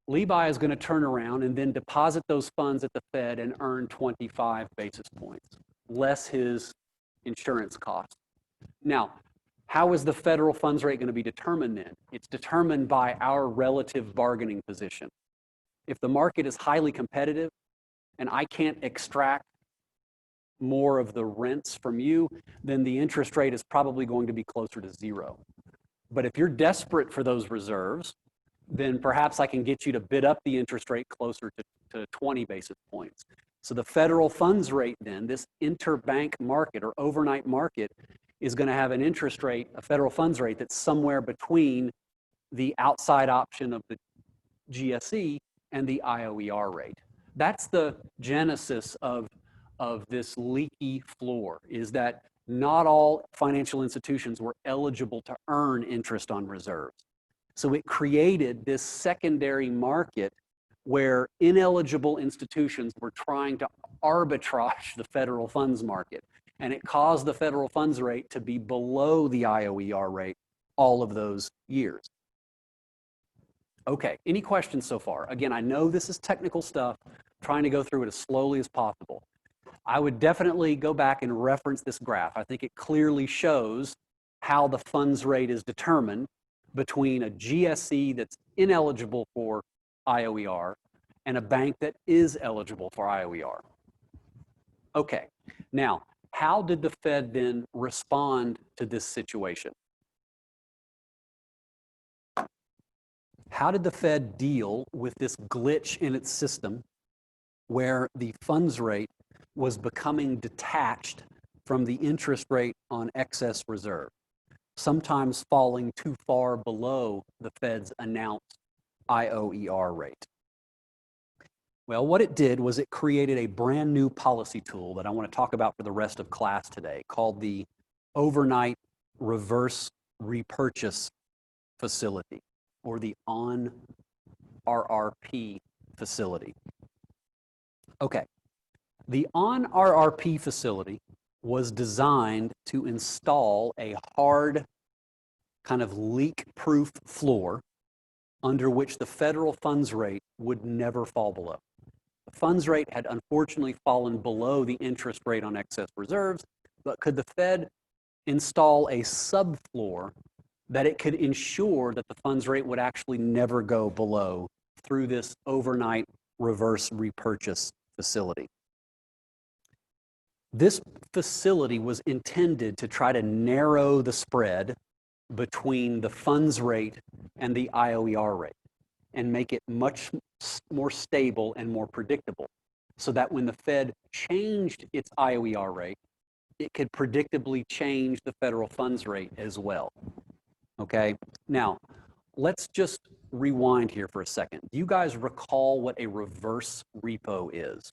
Levi is going to turn around and then deposit those funds at the Fed and earn 25 basis points, less his insurance cost. Now, how is the federal funds rate going to be determined then? It's determined by our relative bargaining position. If the market is highly competitive and I can't extract more of the rents from you, then the interest rate is probably going to be closer to 0. But if you're desperate for those reserves, then perhaps I can get you to bid up the interest rate closer to 20 basis points. So the federal funds rate then, this interbank market or overnight market, is going to have an interest rate, a federal funds rate that's somewhere between the outside option of the GSE and the IOER rate. That's the genesis of this leaky floor, is that not all financial institutions were eligible to earn interest on reserves. So it created this secondary market where ineligible institutions were trying to arbitrage the federal funds market. And it caused the federal funds rate to be below the IOER rate all of those years. Okay, any questions so far? Again, I know this is technical stuff, trying to go through it as slowly as possible. I would definitely go back and reference this graph. I think it clearly shows how the funds rate is determined between a GSE that's ineligible for IOER and a bank that is eligible for IOER. Okay, now, how did the Fed then respond to this situation? How did the Fed deal with this glitch in its system where the funds rate was becoming detached from the interest rate on excess reserve, sometimes falling too far below the Fed's announced IOER rate? Well, what it did was it created a brand new policy tool that I want to talk about for the rest of class today, called the Overnight Reverse Repurchase Facility, or the ON-RRP facility. Okay, the ON-RRP facility was designed to install a hard, kind of leak-proof floor under which the federal funds rate would never fall below. The funds rate had unfortunately fallen below the interest rate on excess reserves, but could the Fed install a subfloor that it could ensure that the funds rate would actually never go below through this overnight reverse repurchase facility? This facility was intended to try to narrow the spread between the funds rate and the IOER rate and make it much more stable and more predictable, so that when the Fed changed its IOER rate, it could predictably change the federal funds rate as well. Okay, now let's just rewind here for a second. Do you guys recall what a reverse repo is?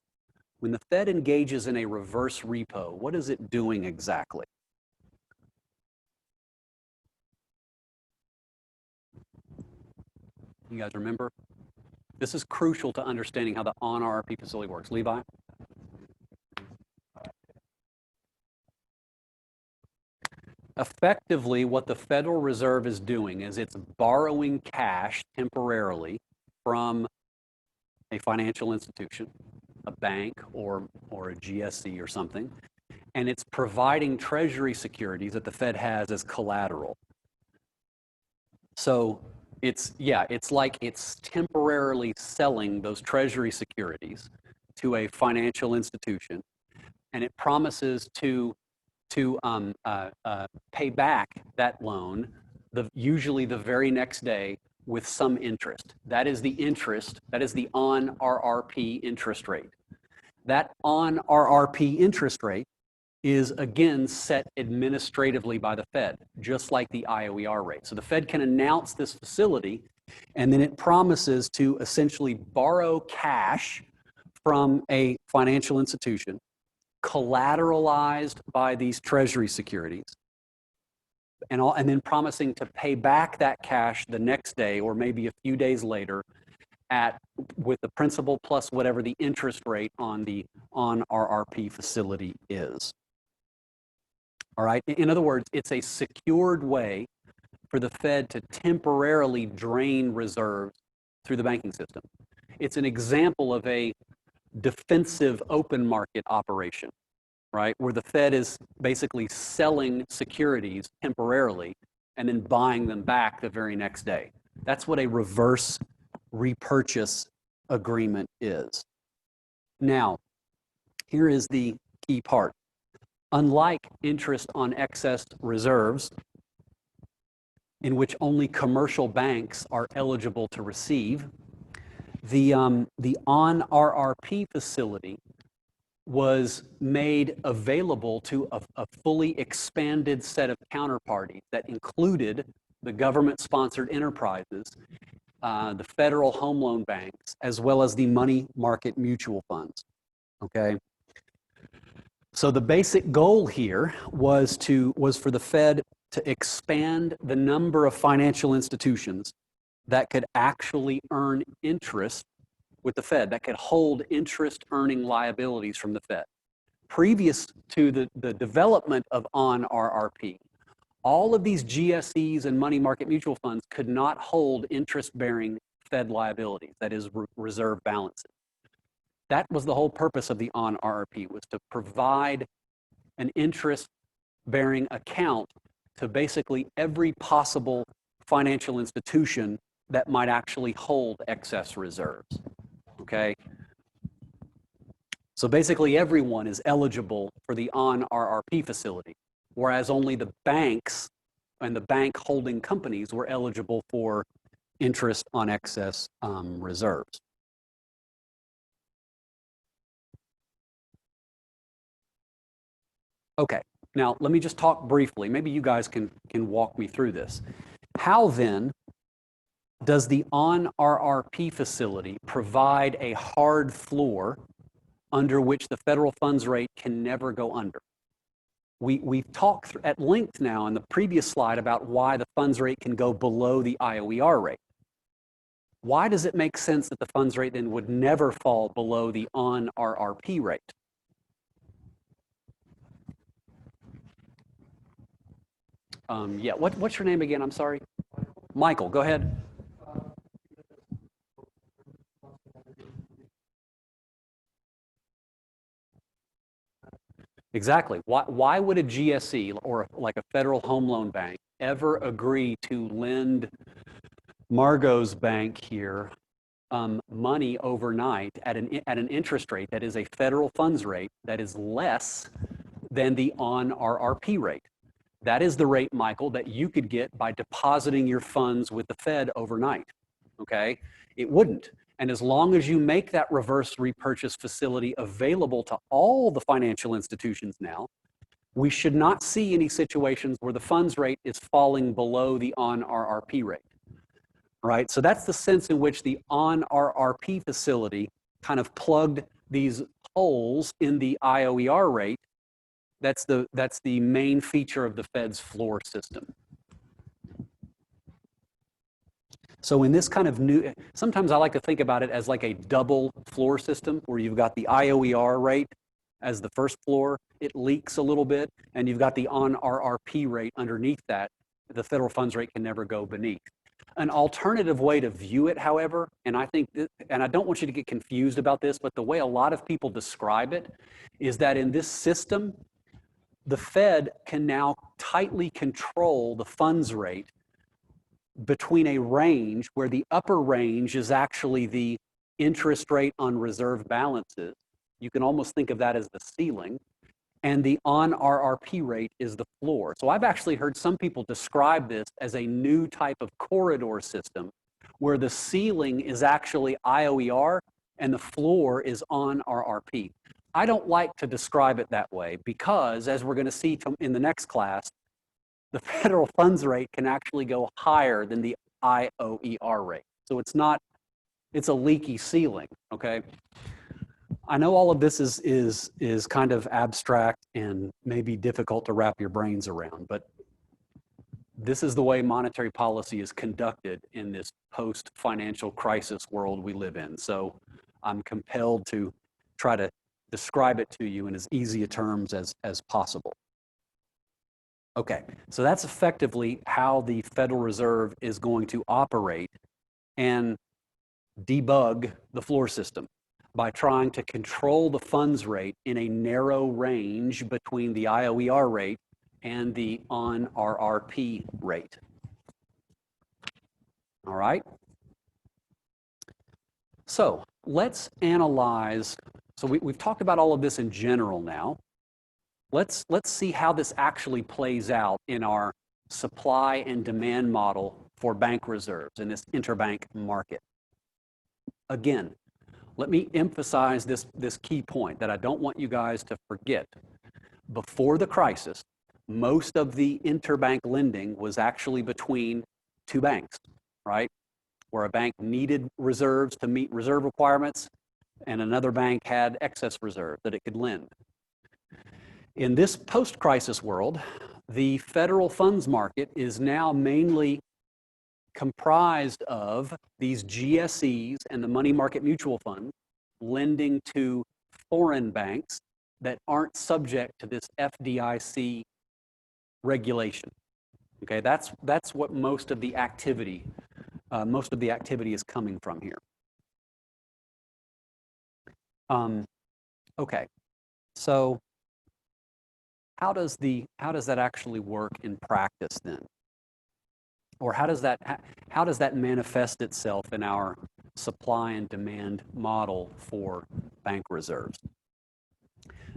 When the Fed engages in a reverse repo, what is it doing exactly? You guys remember? This is crucial to understanding how the on-RRP facility works. Levi? Effectively, what the Federal Reserve is doing is it's borrowing cash temporarily from a financial institution, a bank or a GSE or something, and it's providing treasury securities that the Fed has as collateral. So it's like it's temporarily selling those treasury securities to a financial institution, and it promises to pay back that loan usually the very next day with some interest. That is the interest, that is the on-RRP interest rate. That on-RRP interest rate is again set administratively by the Fed, just like the IOER rate. So the Fed can announce this facility, and then it promises to essentially borrow cash from a financial institution, collateralized by these treasury securities, and then promising to pay back that cash the next day or maybe a few days later with the principal plus whatever the interest rate on the on-RRP facility is. All right, in other words, it's a secured way for the Fed to temporarily drain reserves through the banking system. It's an example of a defensive open market operation, right? Where the Fed is basically selling securities temporarily and then buying them back the very next day. That's what a reverse repurchase agreement is. Now, here is the key part. Unlike interest on excess reserves, in which only commercial banks are eligible to receive, the on-RRP facility was made available to a fully expanded set of counterparties that included the government-sponsored enterprises, the federal home loan banks, as well as the money market mutual funds, okay? So the basic goal here was for the Fed to expand the number of financial institutions that could actually earn interest with the Fed, that could hold interest earning liabilities from the Fed. Previous to the development of on-RRP, all of these GSEs and money market mutual funds could not hold interest-bearing Fed liabilities, that is reserve balances. That was the whole purpose of the on-RRP, was to provide an interest-bearing account to basically every possible financial institution that might actually hold excess reserves, okay? So basically everyone is eligible for the on-RRP facility, whereas only the banks and the bank holding companies were eligible for interest on excess reserves. Okay, now let me just talk briefly. Maybe you guys can walk me through this. How then does the on-RRP facility provide a hard floor under which the federal funds rate can never go under? We've talked at length now in the previous slide about why the funds rate can go below the IOER rate. Why does it make sense that the funds rate then would never fall below the on-RRP rate? Yeah, what's your name again? I'm sorry. Michael, go ahead. Exactly. Why would a GSE or like a federal home loan bank ever agree to lend Margot's bank here money overnight at an interest rate that is a federal funds rate that is less than the on-RRP rate? That is the rate, Michael, that you could get by depositing your funds with the Fed overnight, okay? It wouldn't. And as long as you make that reverse repurchase facility available to all the financial institutions now, we should not see any situations where the funds rate is falling below the on-RRP rate, right? So that's the sense in which the on-RRP facility kind of plugged these holes in the IOER rate. That's the main feature of the Fed's floor system. So in this kind of new, sometimes I like to think about it as like a double floor system where you've got the IOER rate as the first floor, it leaks a little bit, and you've got the on-RRP rate underneath that. The federal funds rate can never go beneath. An alternative way to view it, however, and I think, and I don't want you to get confused about this, but the way a lot of people describe it is that in this system, the Fed can now tightly control the funds rate between a range where the upper range is actually the interest rate on reserve balances. You can almost think of that as the ceiling, and the on-RRP rate is the floor. So I've actually heard some people describe this as a new type of corridor system where the ceiling is actually IOER and the floor is on-RRP. I don't like to describe it that way because, as we're going to see in the next class, the federal funds rate can actually go higher than the IOER rate. So it's a leaky ceiling, okay? I know all of this is kind of abstract and maybe difficult to wrap your brains around, but this is the way monetary policy is conducted in this post-financial crisis world we live in. So I'm compelled to try to describe it to you in as easy terms as possible. Okay, so that's effectively how the Federal Reserve is going to operate and debug the floor system by trying to control the funds rate in a narrow range between the IOER rate and the on-RRP rate. All right? So let's analyze, so we've talked about all of this in general now. Let's see how this actually plays out in our supply and demand model for bank reserves in this interbank market. Again, let me emphasize this key point that I don't want you guys to forget. Before the crisis, most of the interbank lending was actually between two banks, right? Where a bank needed reserves to meet reserve requirements and another bank had excess reserve that it could lend. In this post-crisis world, the federal funds market is now mainly comprised of these GSEs and the money market mutual funds lending to foreign banks that aren't subject to this FDIC regulation. Okay, that's what most of the activity is coming from here. Okay, so how does that actually work in practice then? Or how does that manifest itself in our supply and demand model for bank reserves?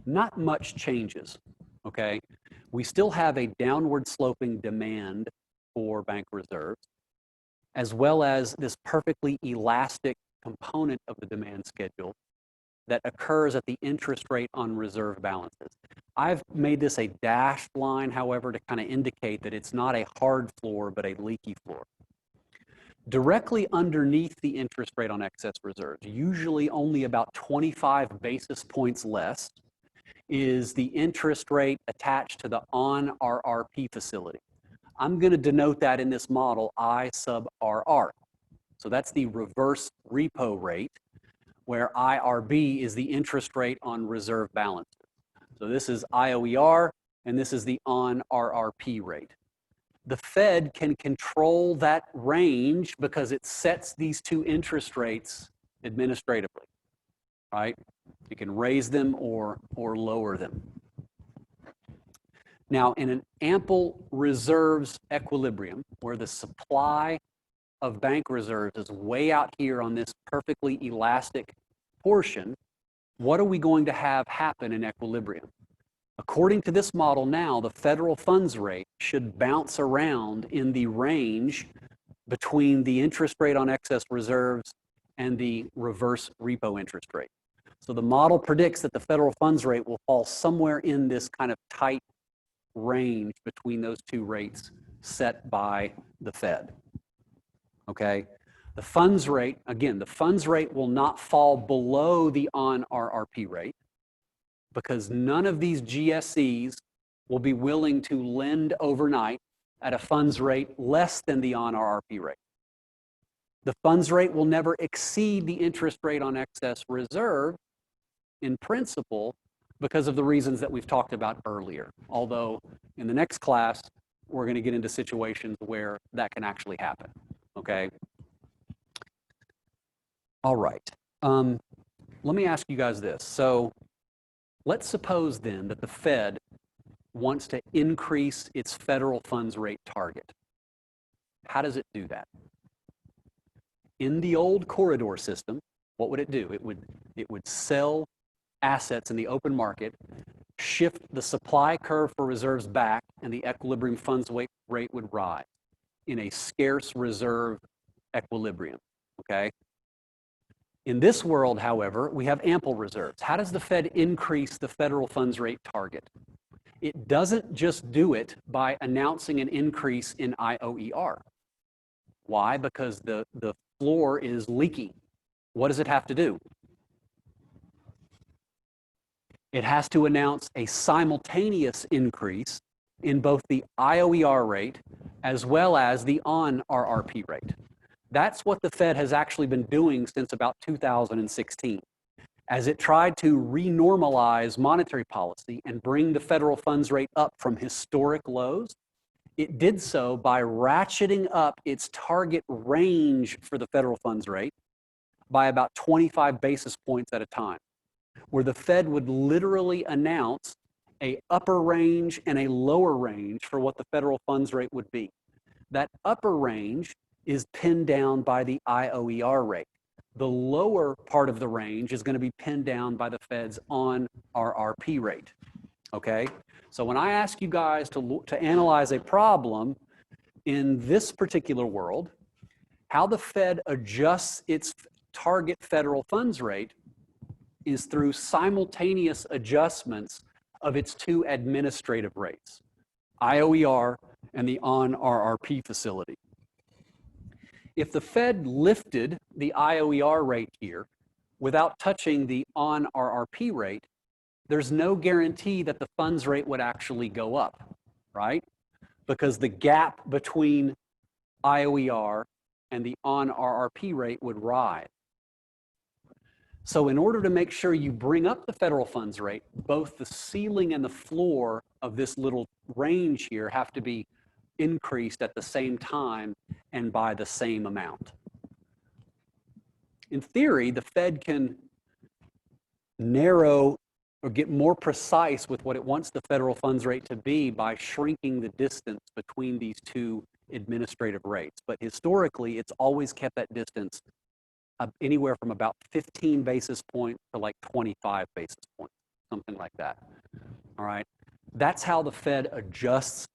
Not much changes, okay? We still have a downward sloping demand for bank reserves, as well as this perfectly elastic component of the demand schedule that occurs at the interest rate on reserve balances. I've made this a dashed line, however, to kind of indicate that it's not a hard floor, but a leaky floor. Directly underneath the interest rate on excess reserves, usually only about 25 basis points less, is the interest rate attached to the on-RRP facility. I'm going to denote that in this model I sub RR. So that's the reverse repo rate, where IRB is the interest rate on reserve balances. So this is IOER, and this is the on-RRP rate. The Fed can control that range because it sets these two interest rates administratively, right? It can raise them or lower them. Now, in an ample reserves equilibrium, where the supply of bank reserves is way out here on this perfectly elastic portion, what are we going to have happen in equilibrium? According to this model now, the federal funds rate should bounce around in the range between the interest rate on excess reserves and the reverse repo interest rate. So the model predicts that the federal funds rate will fall somewhere in this kind of tight range between those two rates set by the Fed. Okay? The funds rate, again, the funds rate will not fall below the on-RRP rate because none of these GSEs will be willing to lend overnight at a funds rate less than the on-RRP rate. The funds rate will never exceed the interest rate on excess reserve in principle because of the reasons that we've talked about earlier. Although in the next class, we're going to get into situations where that can actually happen, okay? All right. Let me ask you guys this. So let's suppose then that the Fed wants to increase its federal funds rate target. How does it do that? In the old corridor system, what would it do? It would sell assets in the open market, shift the supply curve for reserves back, and the equilibrium funds rate would rise in a scarce reserve equilibrium, okay? In this world, however, we have ample reserves. How does the Fed increase the federal funds rate target? It doesn't just do it by announcing an increase in IOER. Why? Because the floor is leaking. What does it have to do? It has to announce a simultaneous increase in both the IOER rate as well as the on-RRP rate. That's what the Fed has actually been doing since about 2016. As it tried to renormalize monetary policy and bring the federal funds rate up from historic lows, it did so by ratcheting up its target range for the federal funds rate by about 25 basis points at a time, where the Fed would literally announce an upper range and a lower range for what the federal funds rate would be. That upper range is pinned down by the IOER rate. The lower part of the range is going to be pinned down by the Fed's on-RRP rate, okay? So when I ask you guys to analyze a problem in this particular world, how the Fed adjusts its target federal funds rate is through simultaneous adjustments of its two administrative rates, IOER and the on-RRP facility. If the Fed lifted the IOER rate here without touching the on-RRP rate, there's no guarantee that the funds rate would actually go up, right? Because the gap between IOER and the on-RRP rate would rise. So in order to make sure you bring up the federal funds rate, both the ceiling and the floor of this little range here have to be increased at the same time and by the same amount. In theory, the Fed can narrow or get more precise with what it wants the federal funds rate to be by shrinking the distance between these two administrative rates. But historically, it's always kept that distance anywhere from about 15 basis points to like 25 basis points, something like that. All right. That's how the Fed adjusts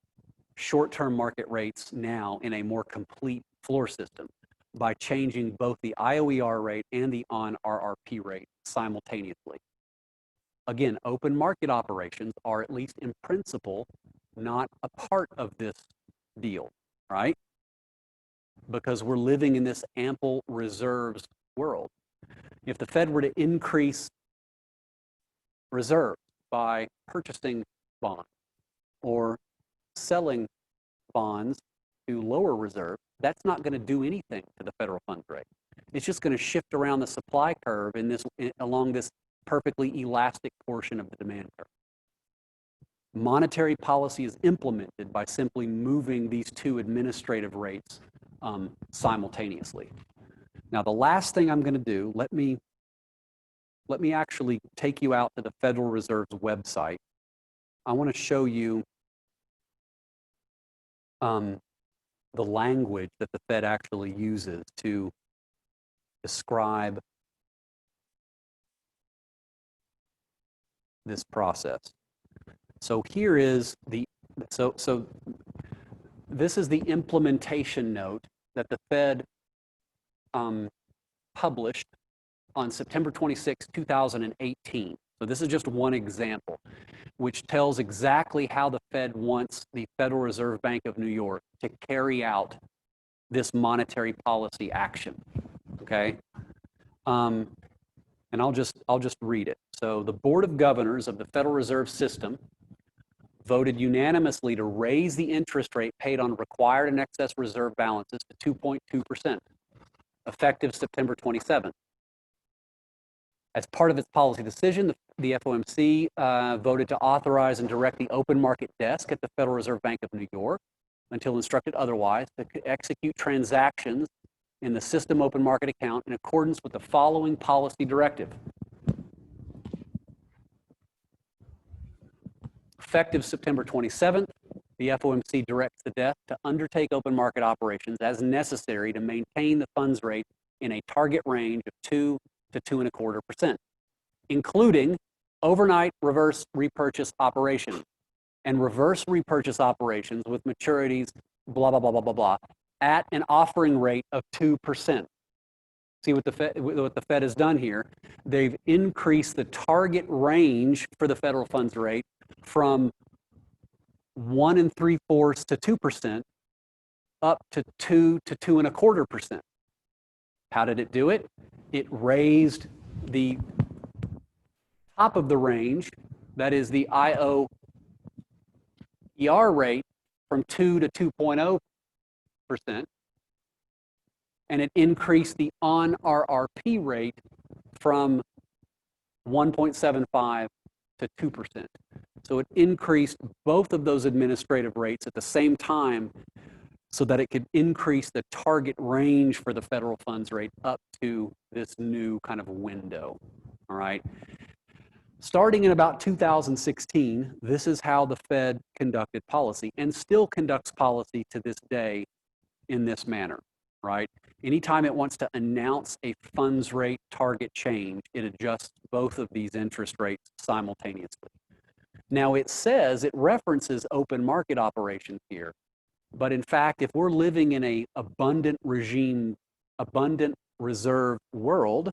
short-term market rates now in a more complete floor system, by changing both the IOER rate and the on-RRP rate simultaneously. Again, open market operations are, at least in principle, not a part of this deal, right? Because we're living in this ample reserves world. If the Fed were to increase reserves by purchasing bonds or selling bonds to lower reserve, that's not going to do anything to the federal funds rate. It's just going to shift around the supply curve along this perfectly elastic portion of the demand curve. Monetary policy is implemented by simply moving these two administrative rates simultaneously. Now, the last thing I'm going to do, let me actually take you out to the Federal Reserve's website. I want to show you the language that the Fed actually uses to describe this process. So here is so this is the implementation note that the Fed published on September 26, 2018. So this is just one example, which tells exactly how the Fed wants the Federal Reserve Bank of New York to carry out this monetary policy action, okay? And I'll just read it. So the Board of Governors of the Federal Reserve System voted unanimously to raise the interest rate paid on required and excess reserve balances to 2.2%, effective September 27th. As part of its policy decision, the FOMC voted to authorize and direct the open market desk at the Federal Reserve Bank of New York, until instructed otherwise, to execute transactions in the system open market account in accordance with the following policy directive. Effective September 27th, the FOMC directs the desk to undertake open market operations as necessary to maintain the funds rate in a target range of 2 to 2.25%, including overnight reverse repurchase operations and reverse repurchase operations with maturities, blah, blah, blah, blah, blah, blah, at an offering rate of 2%. See what the Fed has done here? They've increased the target range for the federal funds rate from 1 3/4 to 2% up to 2 to 2.25%. How did it do it? It raised the top of the range, that is the IOER rate, from 2 to 2.0%, and it increased the on-RRP rate from 1.75 to 2%. So it increased both of those administrative rates at the same time so that it could increase the target range for the federal funds rate up to this new kind of window, all right? Starting in about 2016, this is how the Fed conducted policy and still conducts policy to this day in this manner, right? Anytime it wants to announce a funds rate target change, it adjusts both of these interest rates simultaneously. Now it says, it references open market operations here, but in fact, if we're living in a abundant reserve world,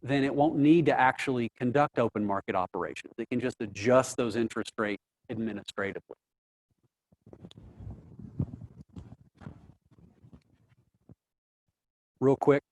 then it won't need to actually conduct open market operations. It can just adjust those interest rates administratively. Real quick.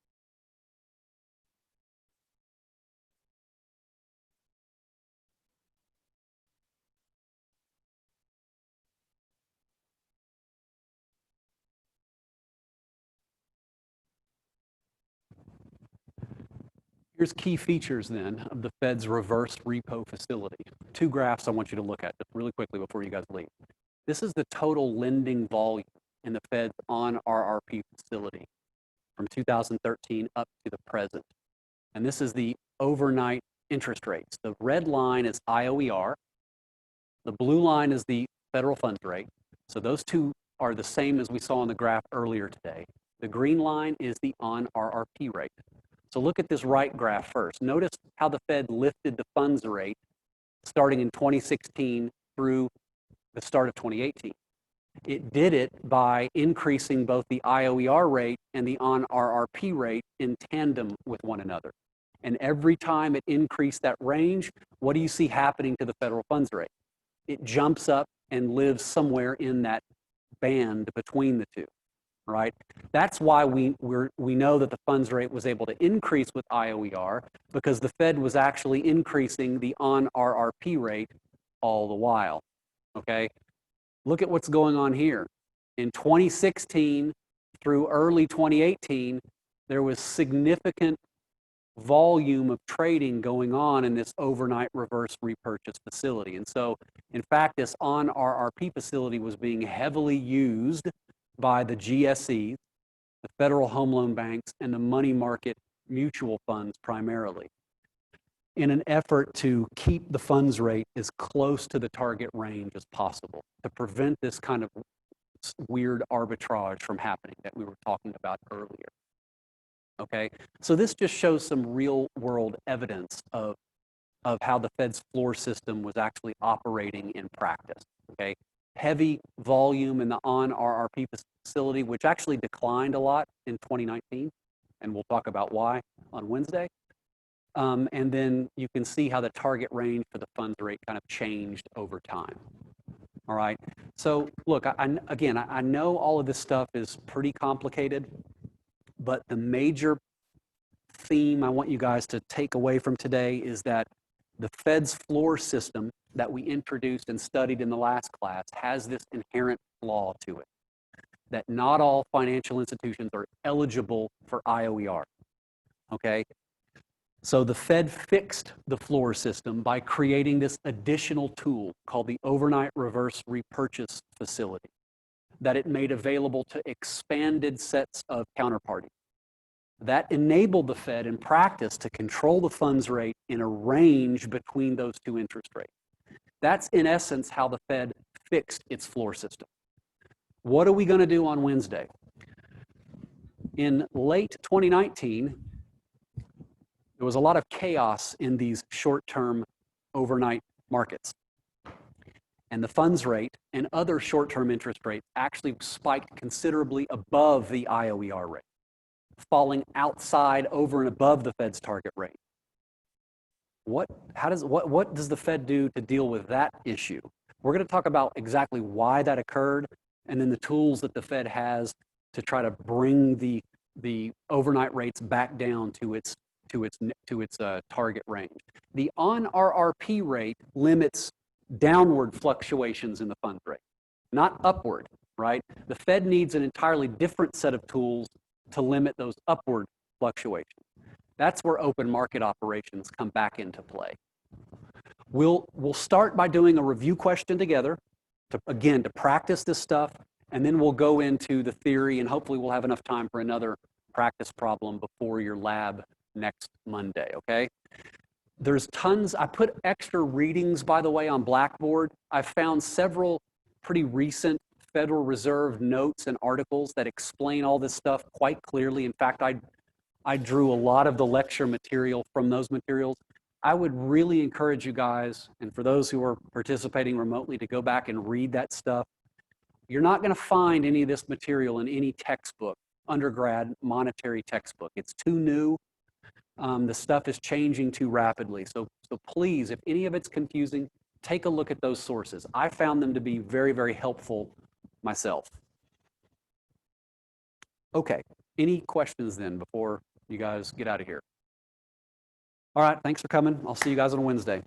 Here's key features then of the Fed's reverse repo facility. Two graphs I want you to look at just really quickly before you guys leave. This is the total lending volume in the Fed's on-RRP facility from 2013 up to the present. And this is the overnight interest rates. The red line is IOER. The blue line is the federal funds rate. So those two are the same as we saw on the graph earlier today. The green line is the on-RRP rate. So look at this right graph first. Notice how the Fed lifted the funds rate starting in 2016 through the start of 2018. It did it by increasing both the IOER rate and the on-RRP rate in tandem with one another. And every time it increased that range, what do you see happening to the federal funds rate? It jumps up and lives somewhere in that band between the two, right? That's why we know that the funds rate was able to increase with IOER, because the Fed was actually increasing the on-RRP rate all the while, okay? Look at what's going on here. In 2016 through early 2018, there was significant volume of trading going on in this overnight reverse repurchase facility. And so, in fact, this on-RRP facility was being heavily used by the GSEs, the Federal Home Loan Banks, and the money market mutual funds primarily, in an effort to keep the funds rate as close to the target range as possible, to prevent this kind of weird arbitrage from happening that we were talking about earlier. Okay, so this just shows some real world evidence of how the Fed's floor system was actually operating in practice. Okay, heavy volume in the on-RRP facility, which actually declined a lot in 2019, and we'll talk about why on Wednesday. And then you can see how the target range for the funds rate kind of changed over time. All right, so look, I know all of this stuff is pretty complicated, but the major theme I want you guys to take away from today is that the Fed's floor system that we introduced and studied in the last class has this inherent flaw to it. that not all financial institutions are eligible for IOER, okay? So the Fed fixed the floor system by creating this additional tool called the Overnight Reverse Repurchase Facility that it made available to expanded sets of counterparties. That enabled the Fed in practice to control the funds rate in a range between those two interest rates. That's in essence how the Fed fixed its floor system. What are we going to do on Wednesday? In late 2019, there was a lot of chaos in these short-term overnight markets. And the funds rate and other short-term interest rates actually spiked considerably above the IOER rate, falling outside, over and above the Fed's target rate. What does the Fed do to deal with that issue? We're going to talk about exactly why that occurred and then the tools that the Fed has to try to bring the overnight rates back down to its target range. The on-RRP rate limits downward fluctuations in the funds rate, not upward, right? The Fed needs an entirely different set of tools to limit those upward fluctuations. That's where open market operations come back into play. We'll start by doing a review question together, to practice this stuff, and then we'll go into the theory, and hopefully we'll have enough time for another practice problem before your lab next Monday, okay? There's tons, I put extra readings, by the way, on Blackboard. I found several pretty recent Federal Reserve notes and articles that explain all this stuff quite clearly. In fact, I drew a lot of the lecture material from those materials. I would really encourage you guys, and for those who are participating remotely, to go back and read that stuff. You're not going to find any of this material in any textbook, undergrad monetary textbook. It's too new. The stuff is changing too rapidly. So please, if any of it's confusing, take a look at those sources. I found them to be very, very helpful myself. Okay, any questions then before you guys get out of here? All right, thanks for coming. I'll see you guys on Wednesday.